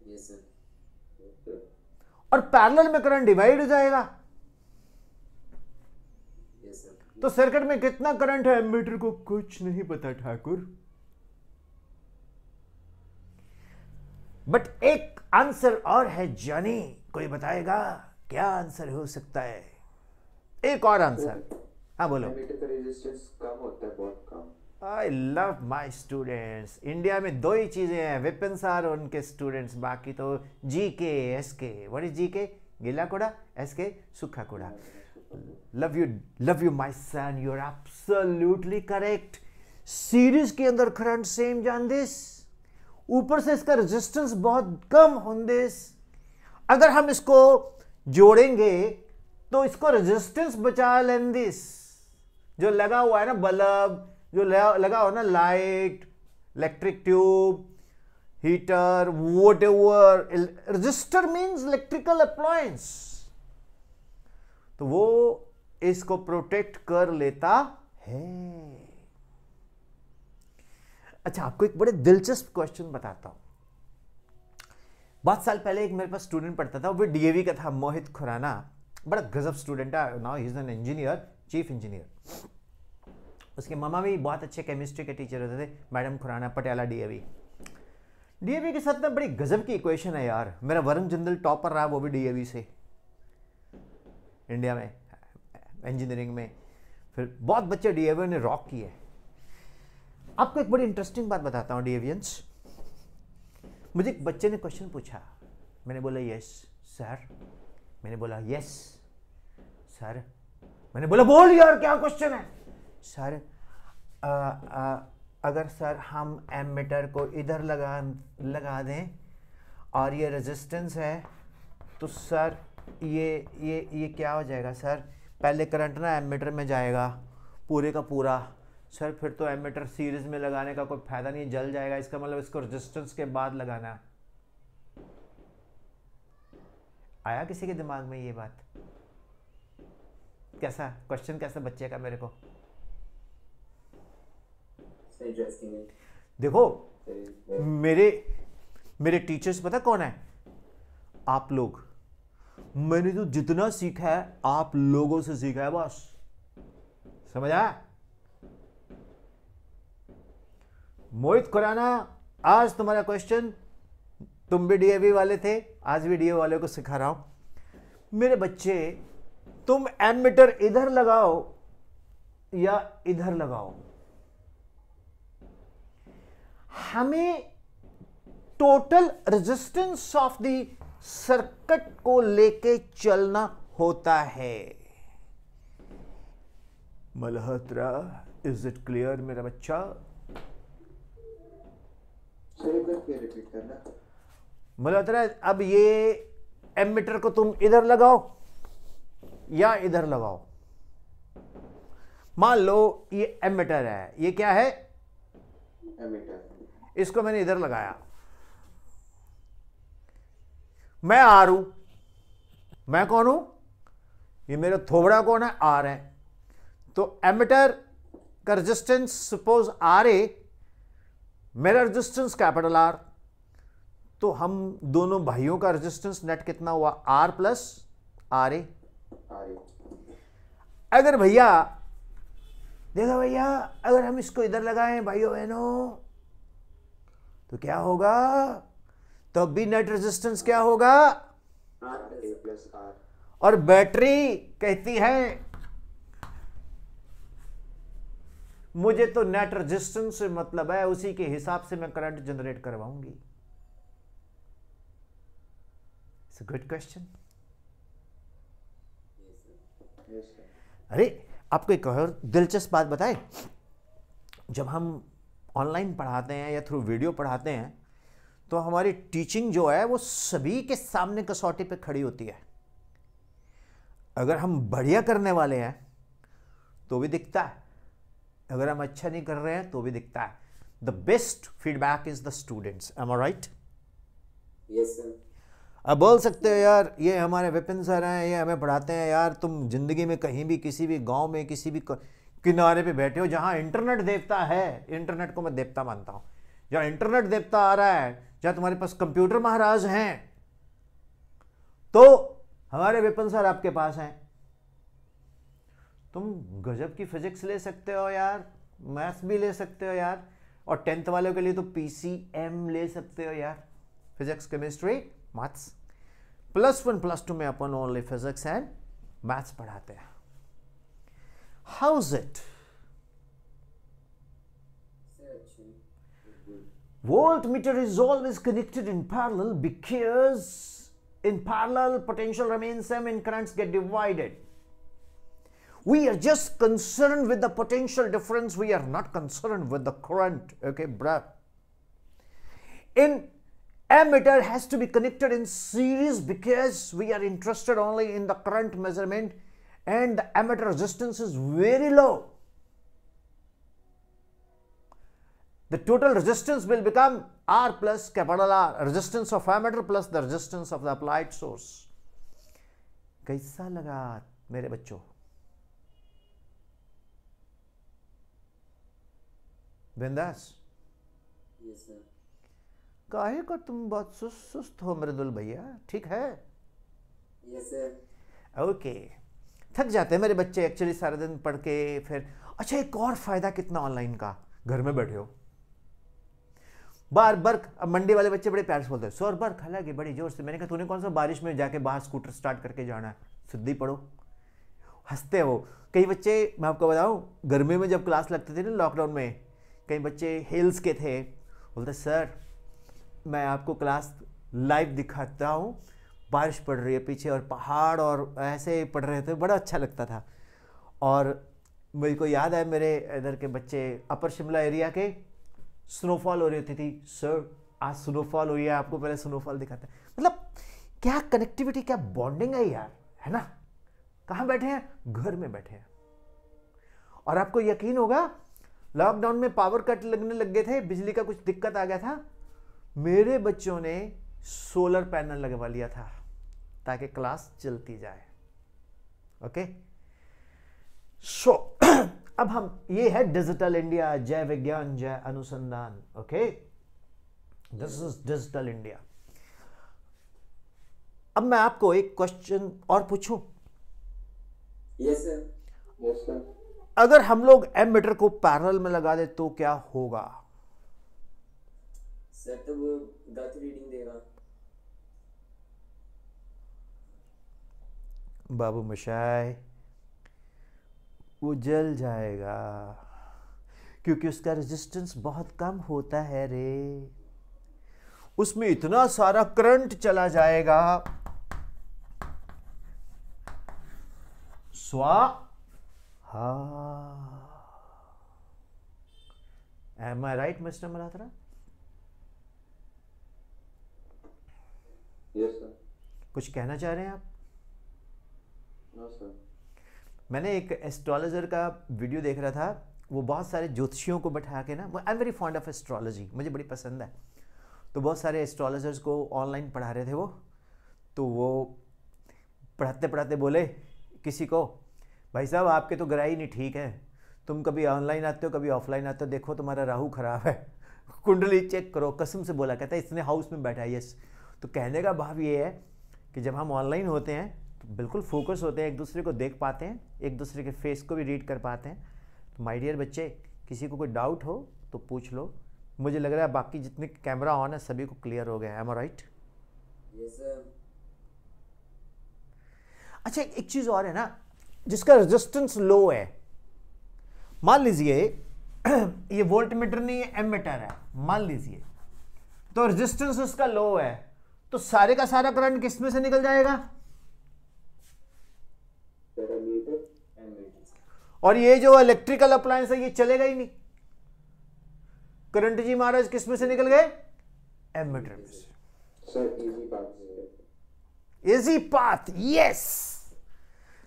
Yes sir. और पैरेलल में करंट डिवाइड हो जाएगा। Yes sir. तो सर्किट में कितना करंट है एमीटर को कुछ नहीं पता ठाकुर। बट एक आंसर और है जॉनी, कोई बताएगा क्या आंसर हो सकता है? एक और आंसर। हाँ बोलो। एमीटर का रेजिस्टेंस कम होता है, बहुत कम। I love my students. India में 2 ही चीजें हैं, विपिन सर और उनके स्टूडेंट्स, बाकी तो GK SK. What is GK? गीला कूड़ा, एसके सूखा कूड़ा। Love you my son, you are absolutely correct. Series के अंदर करंट सेम जान दिस, ऊपर से इसका रेजिस्टेंस बहुत कम होंदिस। अगर हम इसको जोड़ेंगे तो इसको रेजिस्टेंस बचा लेंदिस। जो लगा हुआ है ना बल्ब, जो लगा हुआ ना light, electric tube, heater, what ever, register means electrical appliance, तो वो इसको प्रोटेक्ट कर लेता है। अच्छा, आपको एक बड़े दिलचस्प क्वेश्चन बताता हूं। बहुत साल पहले एक मेरे पास स्टूडेंट पढ़ता था, वो डीएवी का था, मोहित खुराना। बड़ा गजब स्टूडेंट है, now he is an engineer, chief engineer. उसके मामा भी बहुत अच्छे केमिस्ट्री के टीचर होते थे, madam Khurana, Patiala DAV. DAV के साथ में बड़ी गजब की इक्वेशन है यार। मेरा वरुण जिंदल टॉपर रहा, वो भी डीएवी से, इंडिया में इंजीनियरिंग में। फिर बहुत बच्चे डीएवी ने रॉक किए। आपको एक बड़ी इंटरेस्टिंग बात बताता हूँ डीएवियंस। मुझे एक बच्चे ने क्वेश्चन पूछा, मैंने बोला यस सर, मैंने बोला यस सर, मैंने बोला बोल यार क्या क्वेश्चन है सर? अगर सर हम एमीटर को इधर लगा दें और ये रेजिस्टेंस है तो सर ये क्या हो जाएगा सर? पहले करंट ना एमीटर में जाएगा पूरे का पूरा सर, फिर तो एमीटर सीरीज में लगाने का कोई फायदा नहीं, जल जाएगा। इसका मतलब इसको रेजिस्टेंस के बाद लगाना। आया किसी के दिमाग में ये बात? कैसा क्वेश्चन, कैसा बच्चे का मेरे को? देखो मेरे टीचर्स पता कौन है? आप लोग। मैंने तो जितना सीखा है आप लोगों से सीखा है बॉस, समझ आया? मोहित खुराना, आज तुम्हारा क्वेश्चन, तुम भी डीएवी वाले थे, आज भी डीएवी वाले को सिखा रहा हूं। मेरे बच्चे, तुम एमीटर इधर लगाओ या इधर लगाओ, हमें total resistance of the circuit को लेके चलना होता है। मल्होत्रा, इज इट क्लियर मेरा बच्चा? सर एक बार फिर रिपीट करना। मुझे बता रहा है, अब ये एमीटर को तुम इधर लगाओ या इधर लगाओ। मान लो ये एमीटर है, ये क्या है, एमीटर। इसको मैंने इधर लगाया, मैं आर हूं, मैं कौन हूं, ये मेरा थोबड़ा कौन है, आर है। तो एमीटर का रेजिस्टेंस सपोज आर ए, मेरा रेजिस्टेंस कैपिटल आर, तो हम दोनों भाइयों का रेजिस्टेंस नेट कितना हुआ, आर प्लस आर ए। अगर भैया देखो भैया, अगर हम इसको इधर लगाएं भाइयों बहनों, तो क्या होगा, तो भी नेट रेजिस्टेंस क्या होगा, आर ए प्लस आर। और बैटरी कहती है मुझे तो नेट रेजिस्टेंस से मतलब है, उसी के हिसाब से मैं करंट जनरेट करवाऊंगी। It's a good question. अरे आपको एक और दिलचस्प बात बताएं, जब हम ऑनलाइन पढ़ाते हैं या थ्रू वीडियो पढ़ाते हैं, तो हमारी टीचिंग जो है वो सभी के सामने कसौटी पे खड़ी होती है। अगर हम बढ़िया करने वाले हैं तो भी दिखता है, अगर हम अच्छा नहीं कर रहे हैं तो भी दिखता है। The best feedback is the students, am I right? Yes sir. अब बोल सकते हो यार ये हमारे विपिन सर हैं, ये हमें पढ़ाते हैं, यार तुम जिंदगी में कहीं भी किसी भी गांव में किसी भी किनारे पे बैठे हो जहां इंटरनेट देवता है, इंटरनेट को मैं देवता मानता हूं, जहां इंटरनेट देवता आ रहा है, जहां तुम्हारे पास कंप्यूटर महाराज हैं, तो हमारे विपिन सर आपके पास हैं। तुम गजब की फिजिक्स ले सकते हो यार, मैथ्स भी ले सकते हो यार, और 10th वालों के लिए तो PCM ले सकते हो यार, फिजिक्स केमिस्ट्री मैथ्स। +1 +2 में अपन ओनली फिजिक्स एंड मैथ्स पढ़ाते हैं। How is it? Voltmeter is always connected in parallel because in parallel potential remains same and currents get divided. We are just concerned with the potential difference. We are not concerned with the current. Okay, bruh. In ammeter has to be connected in series because we are interested only in the current measurement, and the ammeter resistance is very low. The total resistance will become R plus capital R, resistance of ammeter plus the resistance of the applied source. कैसा लगा मेरे बच्चों? बिंदास? Yes sir. काहे को तुम बहुत सुस्त हो मृदुल भैया, ठीक है? Yes sir. ओके, थक जाते हैं मेरे बच्चे एक्चुअली सारा दिन पढ़ के। फिर अच्छा एक और फायदा कितना ऑनलाइन का, घर में बैठे हो, बार बर्क। अब मंडी वाले बच्चे बड़े प्यार से बोलते हैं सर बर्क, हालांकि बड़ी जोर से। मैंने कहा तूने कौन सा बारिश में जाके बाहर स्कूटर स्टार्ट करके जाना है, सिद्धि पढ़ो। हंसते हो कई बच्चे, मैं आपको बताऊं, गर्मी में जब क्लास लगते थे ना लॉकडाउन में, कई बच्चे हिल्स के थे, बोलते सर मैं आपको क्लास लाइव दिखाता हूँ, बारिश पड़ रही है पीछे और पहाड़ और ऐसे पड़ रहे थे, बड़ा अच्छा लगता था। और मेरे को याद है मेरे इधर के बच्चे अपर शिमला एरिया के, स्नोफॉल हो रही होती थी, सर आज स्नोफॉल हुई है, आपको पहले स्नोफॉल दिखाते हैं। मतलब क्या कनेक्टिविटी, क्या बॉन्डिंग है यार, है ना? कहाँ बैठे हैं? घर में बैठे हैं। और आपको यकीन होगा लॉकडाउन में पावर कट लगने लग गए थे, बिजली का कुछ दिक्कत आ गया था, मेरे बच्चों ने सोलर पैनल लगवा लिया था ताकि क्लास चलती जाए। ओके सो अब हम, ये है डिजिटल इंडिया, जय विज्ञान जय अनुसंधान। Okay, this is digital India. अब मैं आपको एक क्वेश्चन और पूछूं। Yes sir. Yes sir. अगर हम लोग एमीटर को पैरेलल में लगा दे तो क्या होगा? सर तो वो गलत रीडिंग देगा। बाबू मशाई, वो जल जाएगा क्योंकि उसका रेजिस्टेंस बहुत कम होता है रे, उसमें इतना सारा करंट चला जाएगा। स्वाहा। Am I right mister Malhotra? कुछ कहना चाह रहे हैं आप? No sir. मैंने एक एस्ट्रोलॉजर का वीडियो देख रहा था, वो बहुत सारे ज्योतिषियों को बैठा के ना, I am very fond of astrology, मुझे बड़ी पसंद है, तो बहुत सारे एस्ट्रोलॉजर्स को ऑनलाइन पढ़ा रहे थे वो, तो वो पढ़ाते पढ़ाते बोले किसी को, भाई साहब आपके तो ग्राही नहीं ठीक है, तुम कभी ऑनलाइन आते हो कभी ऑफलाइन आते हो, देखो तुम्हारा राहु खराब है, कुंडली चेक करो, कसम से बोला, कहता है इसने हाउस में बैठा है। यस, तो कहने का भाव ये है कि जब हम ऑनलाइन होते हैं तो बिल्कुल फोकस होते हैं, एक दूसरे को देख पाते हैं, एक दूसरे के फेस को भी रीड कर पाते हैं। तो माय डियर बच्चे, किसी को कोई डाउट हो तो पूछ लो। मुझे लग रहा है बाकी जितने कैमरा ऑन है सभी को क्लियर हो गया, M I right? Yes sir. अच्छा, एक चीज और है ना, जिसका रेजिस्टेंस लो है, मान लीजिए ये वोल्ट मीटर नहीं है, एमीटर है, मान लीजिए, तो रेजिस्टेंस उसका लो है, तो सारे का सारा करंट किस में से निकल जाएगा? और ये जो इलेक्ट्रिकल अप्लायंस है ये चलेगा ही नहीं। करंट जी महाराज किस में से निकल गए? एमीटर में से। Sir easy path. Easy path, yes.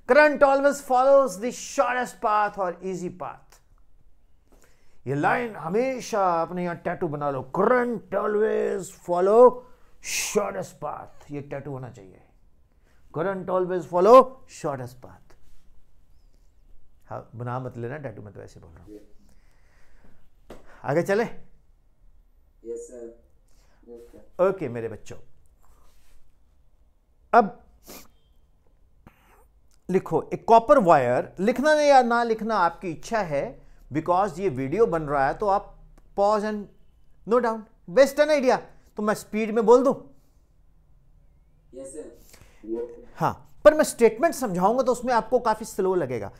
Current always follows the shortest path और इजी पाथ। ये लाइन हमेशा अपने यहां टैटू बना लो, current always follow shortest path, ये टैटू होना चाहिए, current always follow shortest path. हाँ, बना मत लेना टैटू, मैं तो ऐसे बोल रहा हूं। आगे चले? Yes sir. ओके मेरे बच्चों, अब लिखो एक कॉपर वायर, लिखना या ना लिखना आपकी इच्छा है, बिकॉज ये वीडियो बन रहा है तो आप pause and note down, best है ना आइडिया? तो मैं स्पीड में बोल दूं? Yes sir. हाँ, पर मैं स्टेटमेंट समझाऊंगा तो उसमें आपको काफी स्लो लगेगा।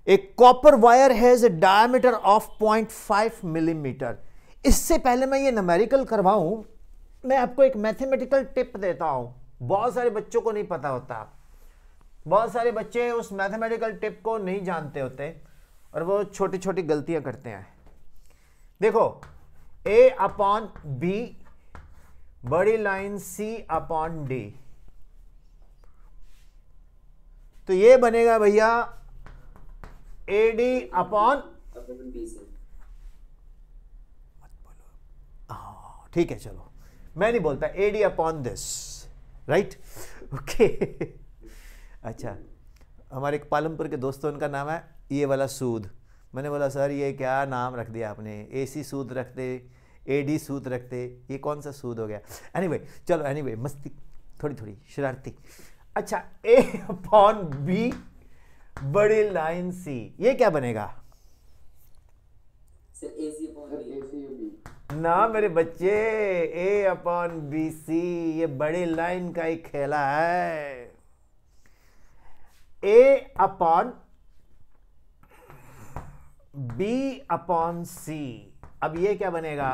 एक copper wire has a diameter of 0.5 millimetre. इससे पहले मैं ये न्यूमेरिकल करवाऊं, मैं आपको एक मैथमेटिकल टिप देता हूं, बहुत सारे बच्चों को नहीं पता होता, बहुत सारे बच्चे उस मैथमेटिकल टिप को नहीं जानते होते और वो छोटी छोटी गलतियां करते हैं। देखो, A अपॉन B, बड़ी लाइन C अपॉन D, तो ये बनेगा भैया AD अपॉन, अपन बी से। ठीक है चलो, मैं नहीं बोलता, AD upon this, right? Okay. अच्छा, हमारे एक पालमपुर के दोस्तों, उनका नाम है ये वाला सूद। मैंने बोला सर ये क्या नाम रख दिया आपने, AC सूद रखते, AD सूद रखते, ये कौन सा सूद हो गया? एनीवे चलो, एनीवे मस्ती थोड़ी थोड़ी शरारती। अच्छा, A अपॉन B, बड़ी लाइन C, ये क्या बनेगा? Sir AC upon sir B. ACUB। ना मेरे बच्चे, A अपॉन BC, ये बड़ी लाइन का ही खेला है। A upon B upon C, अब ये क्या बनेगा?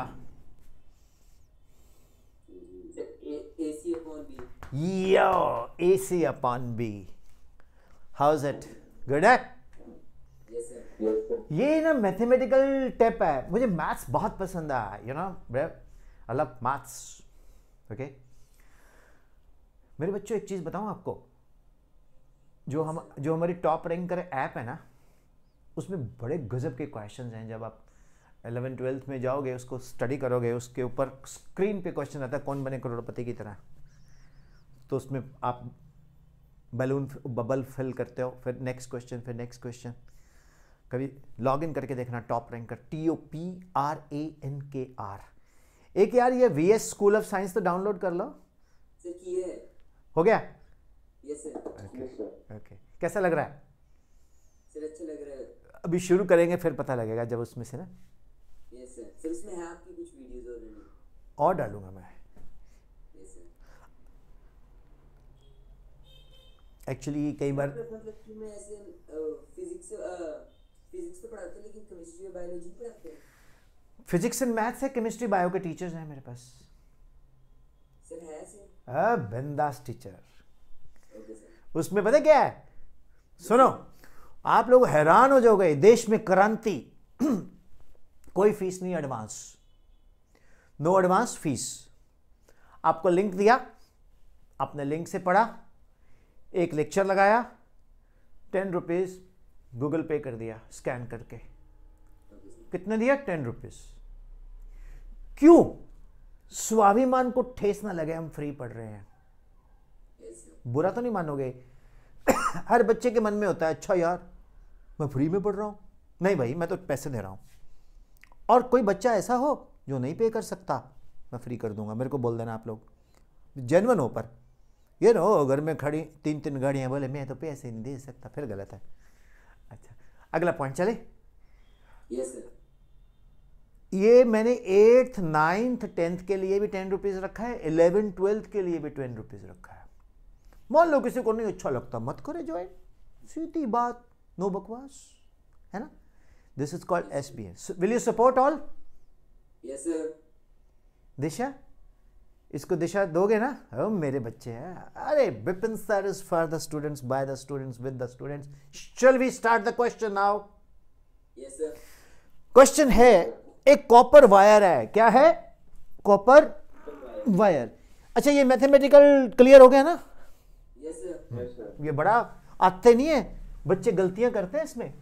AC upon B. Yo, AC upon B। How is it? Good है? Yes sir. Yes sir. ये ना मैथमेटिकल टिप है, मुझे मैथ्स बहुत पसंद है, you know I love maths. Okay मेरे बच्चों, एक चीज बताऊं आपको, जो हमारी टॉप रैंकर ऐप है ना, उसमें बड़े गजब के क्वेश्चंस हैं। जब आप 11th-12th में जाओगे, उसको स्टडी करोगे, उसके ऊपर स्क्रीन पे क्वेश्चन आता है कौन बने करोड़पति की तरह, तो उसमें आप बैलून बबल फिल करते हो, फिर नेक्स्ट क्वेश्चन, फिर नेक्स्ट क्वेश्चन। कभी लॉग इन करके देखना, टॉप रैंकर, TOPRANKR। एक यार ये VS स्कूल ऑफ साइंस तो डाउनलोड कर लो। सर किए है। हो गया? Yes sir. Yes sir. Okay, कैसा लग रहा है? सर अच्छा लग रहा है। अभी शुरू करेंगे फिर पता लगेगा जब उसमें से ना, यस सर। सर इसमें है आपकी कुछ वीडियोस ऑलरेडी? और डालूंगा मैं। Yes sir. एक्चुअली कई बार मतलब कि मैं ऐसे फिजिक्स तो पढ़ाते हैं, लेकिन केमिस्ट्री और बायोलॉजी पढ़ाते हैं। फिजिक्स एंड मैथ्स है, केमिस्ट्री बायो के टीचर्स हैं मेरे पास। सर है सर। बिंदास टीचर। Okay sir. उसमें पता क्या है, सुनो, आप लोग हैरान हो जाओगे, देश में क्रांति। कोई फीस नहीं एडवांस, नो एडवांस फीस। आपको लिंक दिया, आपने लिंक से पढ़ा, एक लेक्चर लगाया, 10 रुपीज़ गूगल पे कर दिया स्कैन करके। कितने दिया? 10 रुपीज़। क्यों? स्वाभिमान को ठेस ना लगे, हम फ्री पढ़ रहे हैं। बुरा तो नहीं मानोगे? हर बच्चे के मन में होता है अच्छा यार मैं फ्री में पढ़ रहा हूं, नहीं भाई मैं तो पैसे दे रहा हूं। और कोई बच्चा ऐसा हो जो नहीं पे कर सकता, मैं फ्री कर दूंगा, मेरे को बोल देना आप लोग, जेन्युइन हो। पर ये ना हो घर में खड़ी 3-3 गाड़ियां, बोले मैं तो पैसे नहीं दे सकता, फिर गलत है। अच्छा, अगला पॉइंट चले। Yes sir. ये मैंने 8th 9th 10th के लिए भी 10 रुपीज़ रखा है, 11th 12th के लिए भी 10 रुपीज़ रखा है। मान लो किसी को नहीं अच्छा लगता, मत करे ज्वाइन, सीधी बात, नो बकवास, है ना। This is called SBA। Will you support all? Yes sir. दिशा, इसको दिशा दोगे ना? ओ मेरे बच्चे हैं। अरे Vipin sir is for the students, by the students, with the students. Shall we start the question now? Yes sir. Question है, एक कॉपर वायर है, क्या है? Copper wire. अच्छा, ये मैथमेटिकल क्लियर हो गया ना? Yes sir. ये बड़ा आते नहीं है, बच्चे गलतियां करते हैं इसमें।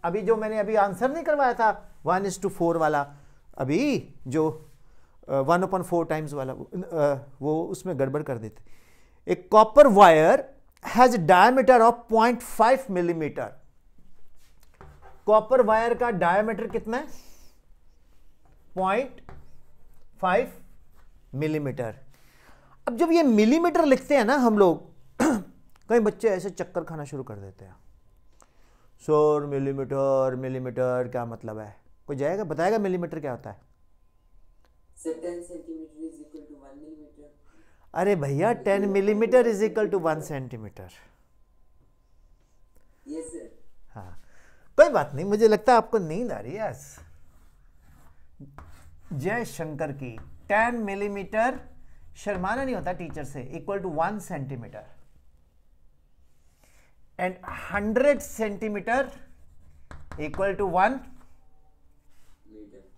अभी जो मैंने अभी आंसर नहीं करवाया था 1:4 वाला, अभी जो 1/4 टाइम्स वाला, वो उसमें गड़बड़ कर देते। एक copper wire has diameter of 0.5 millimetre. Copper wire का डायमीटर कितना है? 0.5 मिलीमीटर। अब जब ये मिलीमीटर लिखते हैं ना हम लोग, कई बच्चे ऐसे चक्कर खाना शुरू कर देते हैं, सर मिलीमीटर मिलीमीटर क्या मतलब है? कोई जाएगा बताएगा मिलीमीटर क्या होता है? 10 centimetre is equal to 1 millimetre. अरे भैया 10 millimetre is equal to 1 centimetre. Yes sir. हाँ, कोई बात नहीं, मुझे लगता है आपको नींद आ रही है आज। जय शंकर की। 10 मिलीमीटर, शर्माना नहीं होता टीचर से, equal to 1 centimetre. And 100 centimetre equal to 1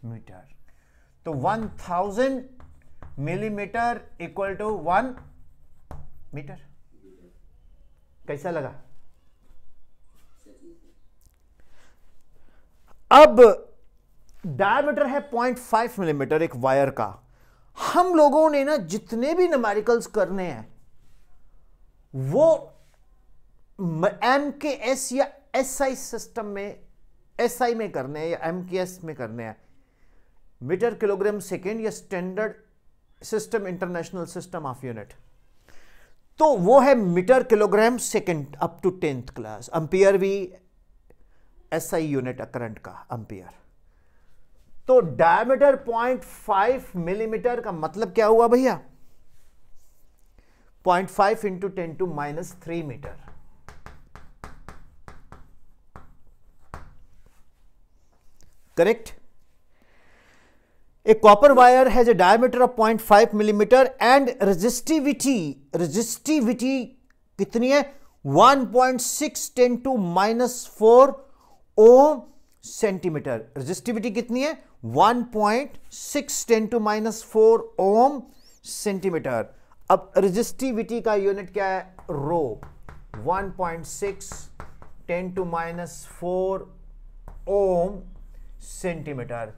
metre. तो 1000 मिलीमीटर इक्वल टू 1 मीटर। कैसा लगा? अब डायमीटर है 0.5 मिलीमीटर एक वायर का। हम लोगों ने ना जितने भी न्यूमेरिकल्स करने हैं वो MKS या SI सिस्टम में, SI में करने हैं या MKS में करने हैं, मीटर किलोग्राम सेकेंड या standard system international system of unit. तो वो है metre kilogram second up to 10th class. Ampere भी SI यूनिट करंट का एम्पियर। तो डायमीटर 0.5 मिलीमीटर का मतलब क्या हुआ भैया? 0.5 into 10⁻³ metre. Correct? A copper wire has a diameter of 0.5 millimeter and resistivity कितनी है? 1.6 × 10⁻⁴ ओम सेंटीमीटर। रेजिस्टिविटी कितनी है? 1.6 × 10⁻⁴ ओम सेंटीमीटर। अब रेजिस्टिविटी का यूनिट क्या है? रो। 1.6 × 10⁻⁴ ओम सेंटीमीटर।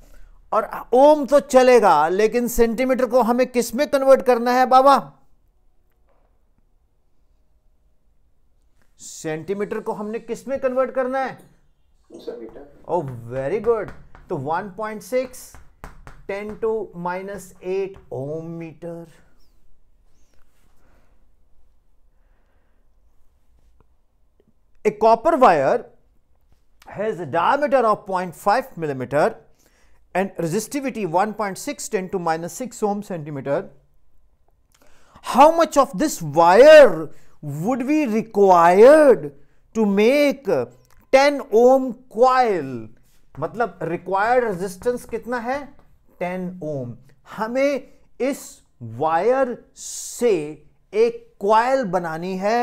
और ओम तो चलेगा, लेकिन सेंटीमीटर को हमें किस में कन्वर्ट करना है बाबा? सेंटीमीटर को हमने किस में कन्वर्ट करना है? ओ वेरी गुड। तो 1.6 10⁻⁸ ओम metre. A copper wire has a diameter of 0.5 millimeter and resistivity 1.6 10⁻⁶ ohm centimeter. How much of this wire would be required to make 10 ohm coil? मतलब required resistance कितना है? 10 ohm। हमें इस wire से एक coil बनानी है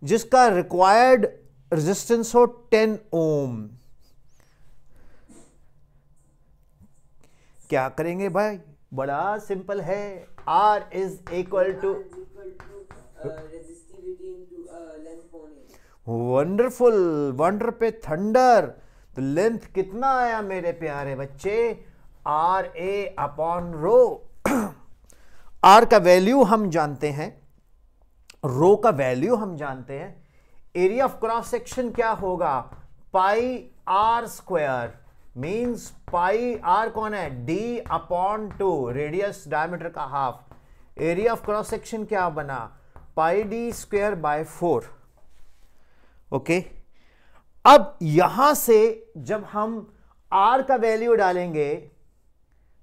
जिसका रिक्वायर्ड रेजिस्टेंस हो 10 ओम। क्या करेंगे भाई? बड़ा सिंपल है। R is equal to resistivity into length wonderful, wonder पे थंडर। तो लेंथ कितना आया मेरे प्यारे बच्चे, R A upon rho. R का वैल्यू हम जानते हैं, रो का वैल्यू हम जानते हैं। एरिया ऑफ क्रॉस सेक्शन क्या होगा, pi r square, means pi r कौन है, डी अपॉन 2, रेडियस डायमीटर का half. Area of cross section क्या बना, pi d square by 4। Okay, अब यहां से जब हम R का वैल्यू डालेंगे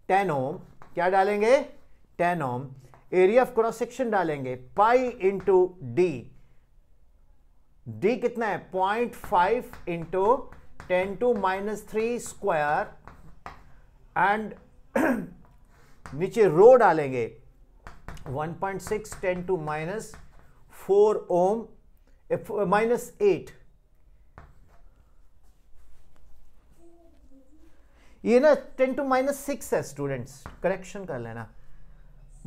10 ओम, क्या डालेंगे 10 ओम, एरिया ऑफ क्रॉस सेक्शन डालेंगे पाई इंटू डी, डी कितना है 0.5 इंटू 10⁻³ स्क्वायर, एंड नीचे रो डालेंगे 1.6 10⁻⁴ ओम -8। ये ना 10⁻⁶ है स्टूडेंट्स, करेक्शन कर लेना,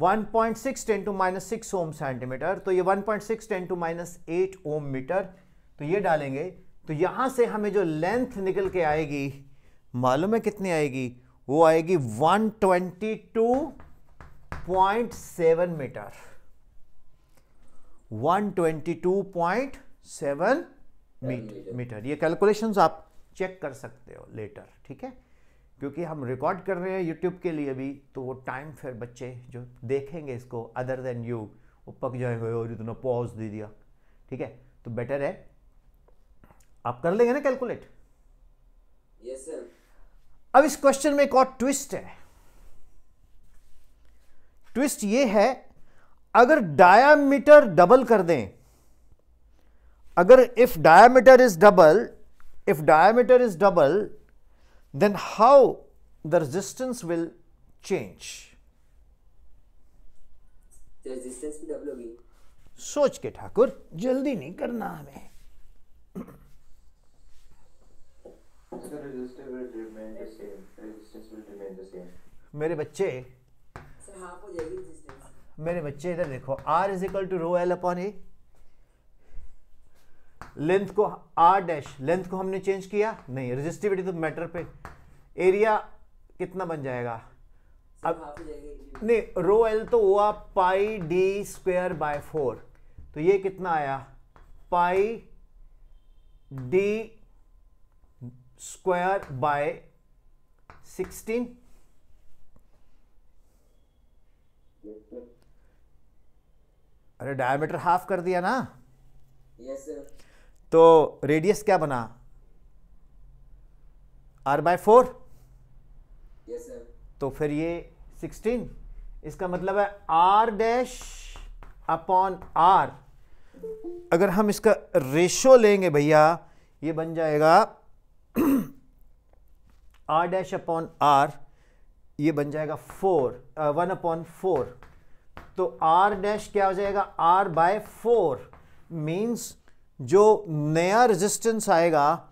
1.6 10⁻⁶ ओम सेंटीमीटर, तो ये 1.6 10⁻⁸ ओम मीटर। तो ये डालेंगे तो यहां से हमें जो लेंथ निकल के आएगी मालूम है कितनी आएगी, वो आएगी 122.7 मीटर, 122.7 मीटर। ये कैलकुलेशंस आप चेक कर सकते हो लेटर, ठीक है, क्योंकि हम रिकॉर्ड कर रहे हैं यूट्यूब के लिए भी, तो वो टाइम फिर बच्चे जो देखेंगे इसको अदर देन यू वो पक जाएंगे और इतना पॉज दे दिया, ठीक है। तो बेटर है आप कर लेंगे ना कैलकुलेट। Yes sir. अब इस क्वेश्चन में एक और ट्विस्ट है। ट्विस्ट ये है, अगर डायामीटर डबल कर दें, अगर if diameter is double, then how the resistance will change? Resistance भी डबल होगी। सोच के ठाकुर, जल्दी नहीं करना हमें। So resistance will remain the same. Resistance will remain the same. मेरे बच्चे, सर हाफ हो जाएगी रेजिस्टेंस। मेरे बच्चे इधर देखो, R is equal to rho L upon A. Length को R डैश, लेंथ को हमने चेंज किया नहीं, रेजिस्टिविटी तो मैटर पे। एरिया कितना बन जाएगा, अब हाफ हो जाएगी नहीं, रो एल तो हुआ पाई डी स्क्वायर बाय 4, तो ये कितना आया, पाई डी स्क्वायर बाय 16। अरे डायमीटर हाफ कर दिया ना, यस सर। तो रेडियस क्या बना, R/4, यस सर। तो फिर ये 16, इसका मतलब है R डैश अपॉन R। अगर हम इसका रेशो लेंगे भैया, ये बन जाएगा R डैश अपॉन R, ये बन जाएगा 1/4। तो R डैश क्या हो जाएगा, R/4, मीन्स जो नया रेजिस्टेंस आएगा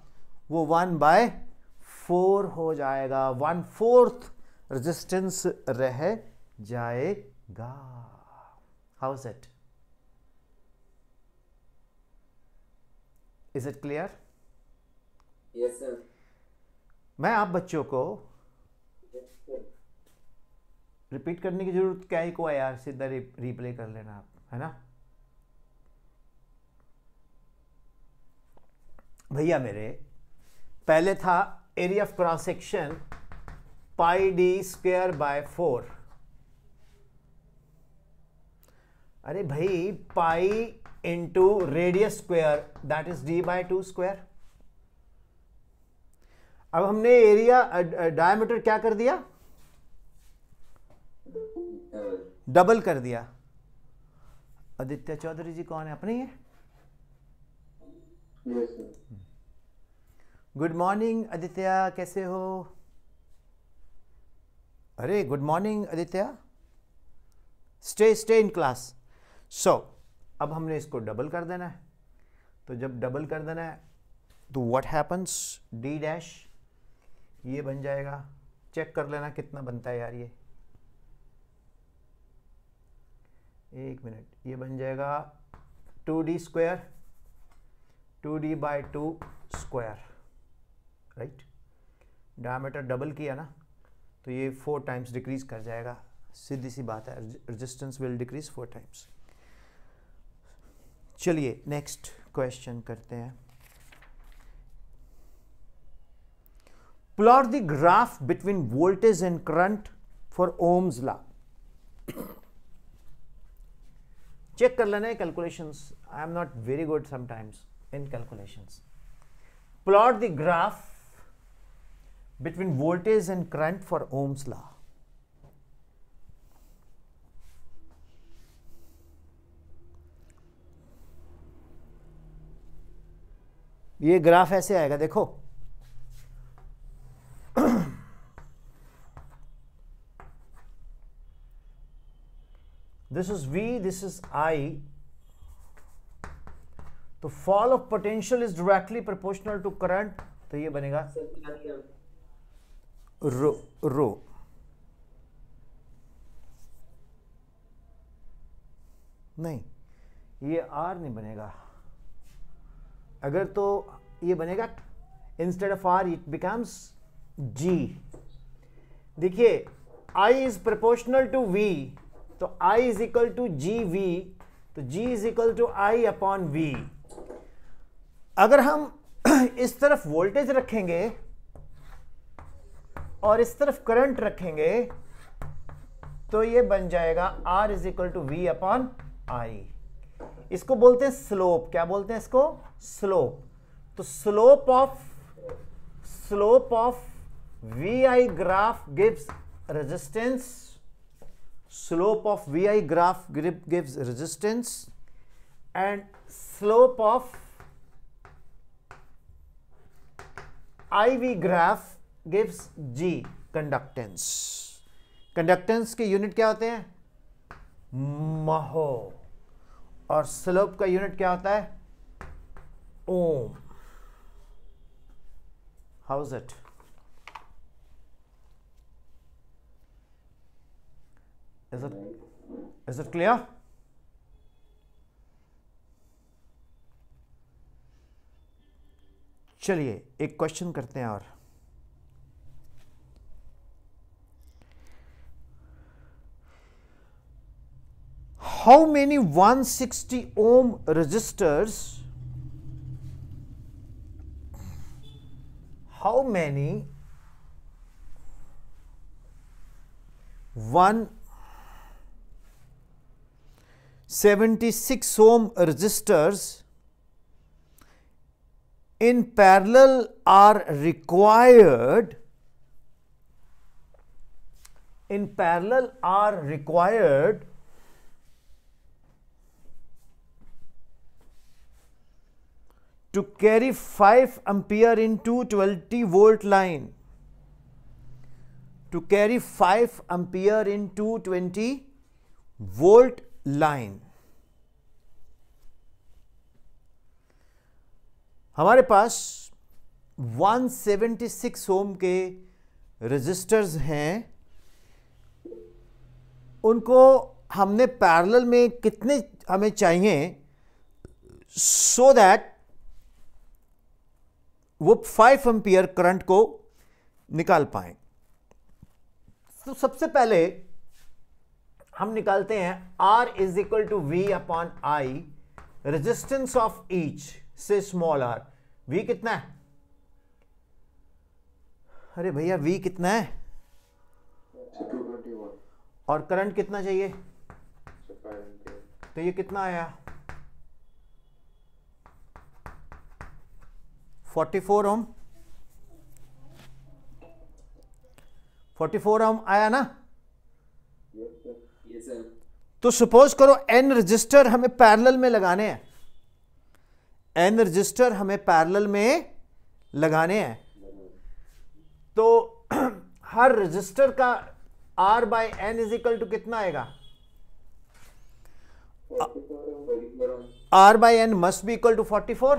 वो 1/4 हो जाएगा, 1/4 रेजिस्टेंस रह जाएगा। How is it, is it clear? Yes sir. मैं आप बच्चों को रिपीट करने की जरूरत क्या ही को है यार, सीधा रिप्ले कर लेना आप, है ना भैया। मेरे पहले था area of cross section pi d square by 4। अरे भाई pi into radius square that is d/2 square. अब हमने एरिया डायमीटर क्या कर दिया, डबल कर दिया। आदित्य चौधरी जी कौन है, अपने ही है? Yes, sir. Good morning Aditya, कैसे हो? अरे good morning Aditya, stay in class. So अब हमने इसको डबल कर देना है, तो जब डबल कर देना है तो व्हाट हैपन्स, डी डैश ये बन जाएगा, चेक कर लेना कितना बनता है यार, ये एक मिनट, ये बन जाएगा 2d square 2d/2 square, right. Diameter double किया ना तो ये 4 टाइम्स डिक्रीज कर जाएगा, सीधी सी बात है, रेजिस्टेंस विल डिक्रीज 4 टाइम्स। चलिए नेक्स्ट क्वेश्चन करते हैं। Plot the graph between voltage and current for ohm's law. Check कर लेना है calculations, I am not very good sometimes in calculations. Plot the graph between voltage and current for ohm's law. ये ग्राफ ऐसे आएगा, देखो this is V, this is I, तो fall of potential is directly proportional to current, तो ये बनेगा रो। नहीं, ये R नहीं बनेगा, अगर तो ये बनेगा instead of R it becomes G। देखिए I is proportional to V, तो I is equal to GV, तो G is equal to I upon V। अगर हम इस तरफ वोल्टेज रखेंगे और इस तरफ करंट रखेंगे तो ये बन जाएगा R is equal to V upon I। इसको बोलते हैं स्लोप, क्या बोलते हैं इसको? स्लोप। तो slope of VI graph gives resistance, slope of VI graph gives resistance, and slope of IV graph gives G, conductance। Conductance के यूनिट क्या होते हैं? महो, और स्लोप का यूनिट क्या होता है? Ohm. How is it? Is it clear? चलिए एक क्वेश्चन करते हैं और। How many 160 ohm resistors? How many 176 ohm resistors in parallel are required to carry 5 ampere in 220 volt line, to carry 5 ampere in 220 volt line। हमारे पास 176 ओम के resistors हैं, उनको हमने पैरेलल में कितने हमें चाहिए सो दैट वो 5 एम्पियर करंट को निकाल पाए। तो सबसे पहले हम निकालते हैं R is equal to V upon I, resistance of each से स्मॉल r। V कितना है? अरे भैया V कितना है? 221। और करंट कितना चाहिए? तो ये कितना आया? 44 ओम। 44 ओम आया ना? Yes sir। तो सपोज करो n रजिस्टर हमें पैरेलल में लगाने हैं, n रजिस्टर हमें पैरेलल में लगाने हैं, तो हर रजिस्टर का R by n is equal to कितना आएगा? R by n must be equal to 44।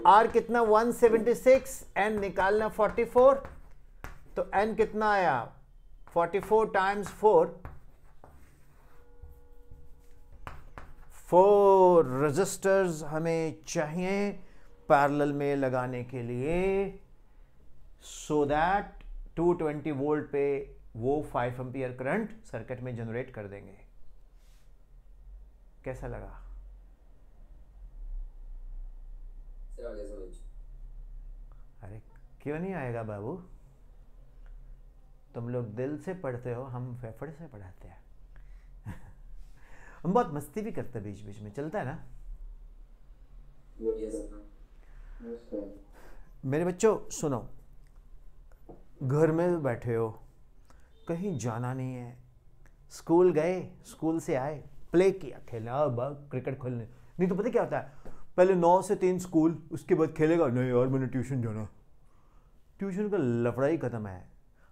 R कितना? 176, n निकालना 44, तो n कितना आया? 44 टाइम्स 4, 4 रजिस्टर्स हमें चाहिए पैरेलल में लगाने के लिए, सो दैट 220 वोल्ट पे वो 5 एम्पियर करंट सर्किट में जनरेट कर देंगे। कैसा लगा? सर आगे समझ। अरे क्यों नहीं आएगा बाबू, तुम लोग दिल से पढ़ते हो, हम फेफड़ से पढ़ाते हैं। हम बहुत मस्ती भी करते हैं बीच बीच में, चलता है ना? Yes sir. Yes, sir. मेरे बच्चों सुनो, घर में बैठे हो, कहीं जाना नहीं है, स्कूल गए, स्कूल से आए, प्ले किया, खेला, क्रिकेट खेलने, नहीं तो पता क्या होता है, पहले 9 से 3 स्कूल, उसके बाद खेलेगा, नहीं यार मैंने ट्यूशन जाना। ट्यूशन का लफड़ा ही खत्म है।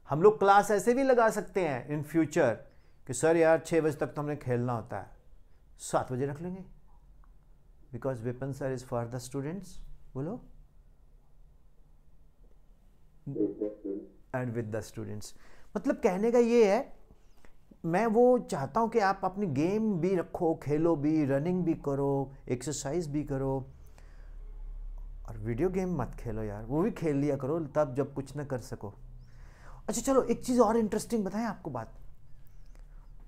हम लोग क्लास ऐसे भी लगा सकते हैं इन फ्यूचर कि सर यार 6 बजे तक तो हमने खेलना होता है, 7 बजे रख लेंगे, because weapon sir is for the students. बोलो, एंड विद द स्टूडेंट्स। मतलब कहने का ये है, मैं वो चाहता हूँ कि आप अपनी गेम भी रखो, खेलो भी, रनिंग भी करो, एक्सरसाइज भी करो, और वीडियो गेम मत खेलो यार, वो भी खेल लिया करो तब जब कुछ ना कर सको। अच्छा चलो एक चीज़ और इंटरेस्टिंग बताएं आपको बात।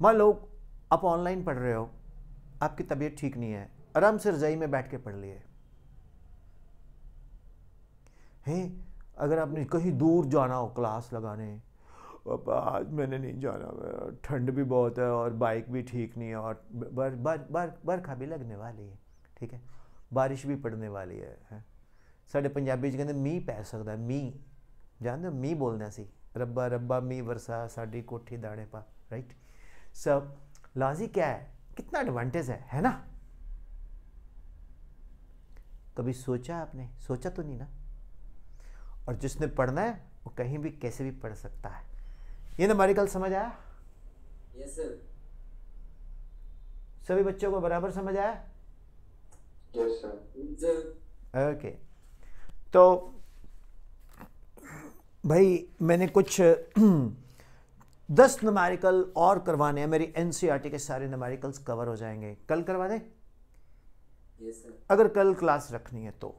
मान लो आप ऑनलाइन पढ़ रहे हो, आपकी तबीयत ठीक नहीं है, आराम से रजाई में बैठ के पढ़ लिए। हैं अगर आपने कहीं दूर जाना हो क्लास लगाने, अब आज मैंने नहीं जाना, ठंड भी बहुत है और बाइक भी ठीक नहीं है और बरखा भी लगने वाली है, ठीक है, बारिश भी पड़ने वाली है। साढ़े पंजाबी च कहते मीह पै सकता है, मीह जानते हो, मीह बोलना सी, रब्बा रब्बा मीह वरसा साड़ी कोठी दाने पा, राइट। सब लाजी क्या है, कितना एडवांटेज है ना? कभी सोचा आपने? सोचा तो नहीं ना। और जिसने पढ़ना है वो कहीं भी कैसे भी पढ़ सकता है। ये न्यूमेरिकल समझ आया? Yes sir. सभी बच्चों को बराबर समझ आया? Yes, sir. सर ओके, तो भाई मैंने कुछ 10 न्यूमेरिकल और करवाने हैं, मेरी एनसीईआरटी के सारे न्यूमेरिकल्स कवर हो जाएंगे। कल करवा दें? Yes sir. अगर कल क्लास रखनी है तो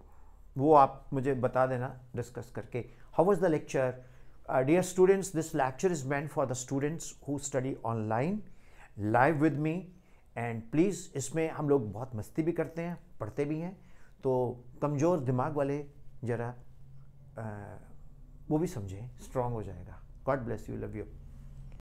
वो आप मुझे बता देना डिस्कस करके। How was the lecture? Dear students, this lecture is meant for the students who study online live with me, and please इसमें हम लोग बहुत मस्ती भी करते हैं, पढ़ते भी हैं, तो कमज़ोर दिमाग वाले ज़रा वो भी समझें, स्ट्रांग हो जाएगा। God bless you, love you.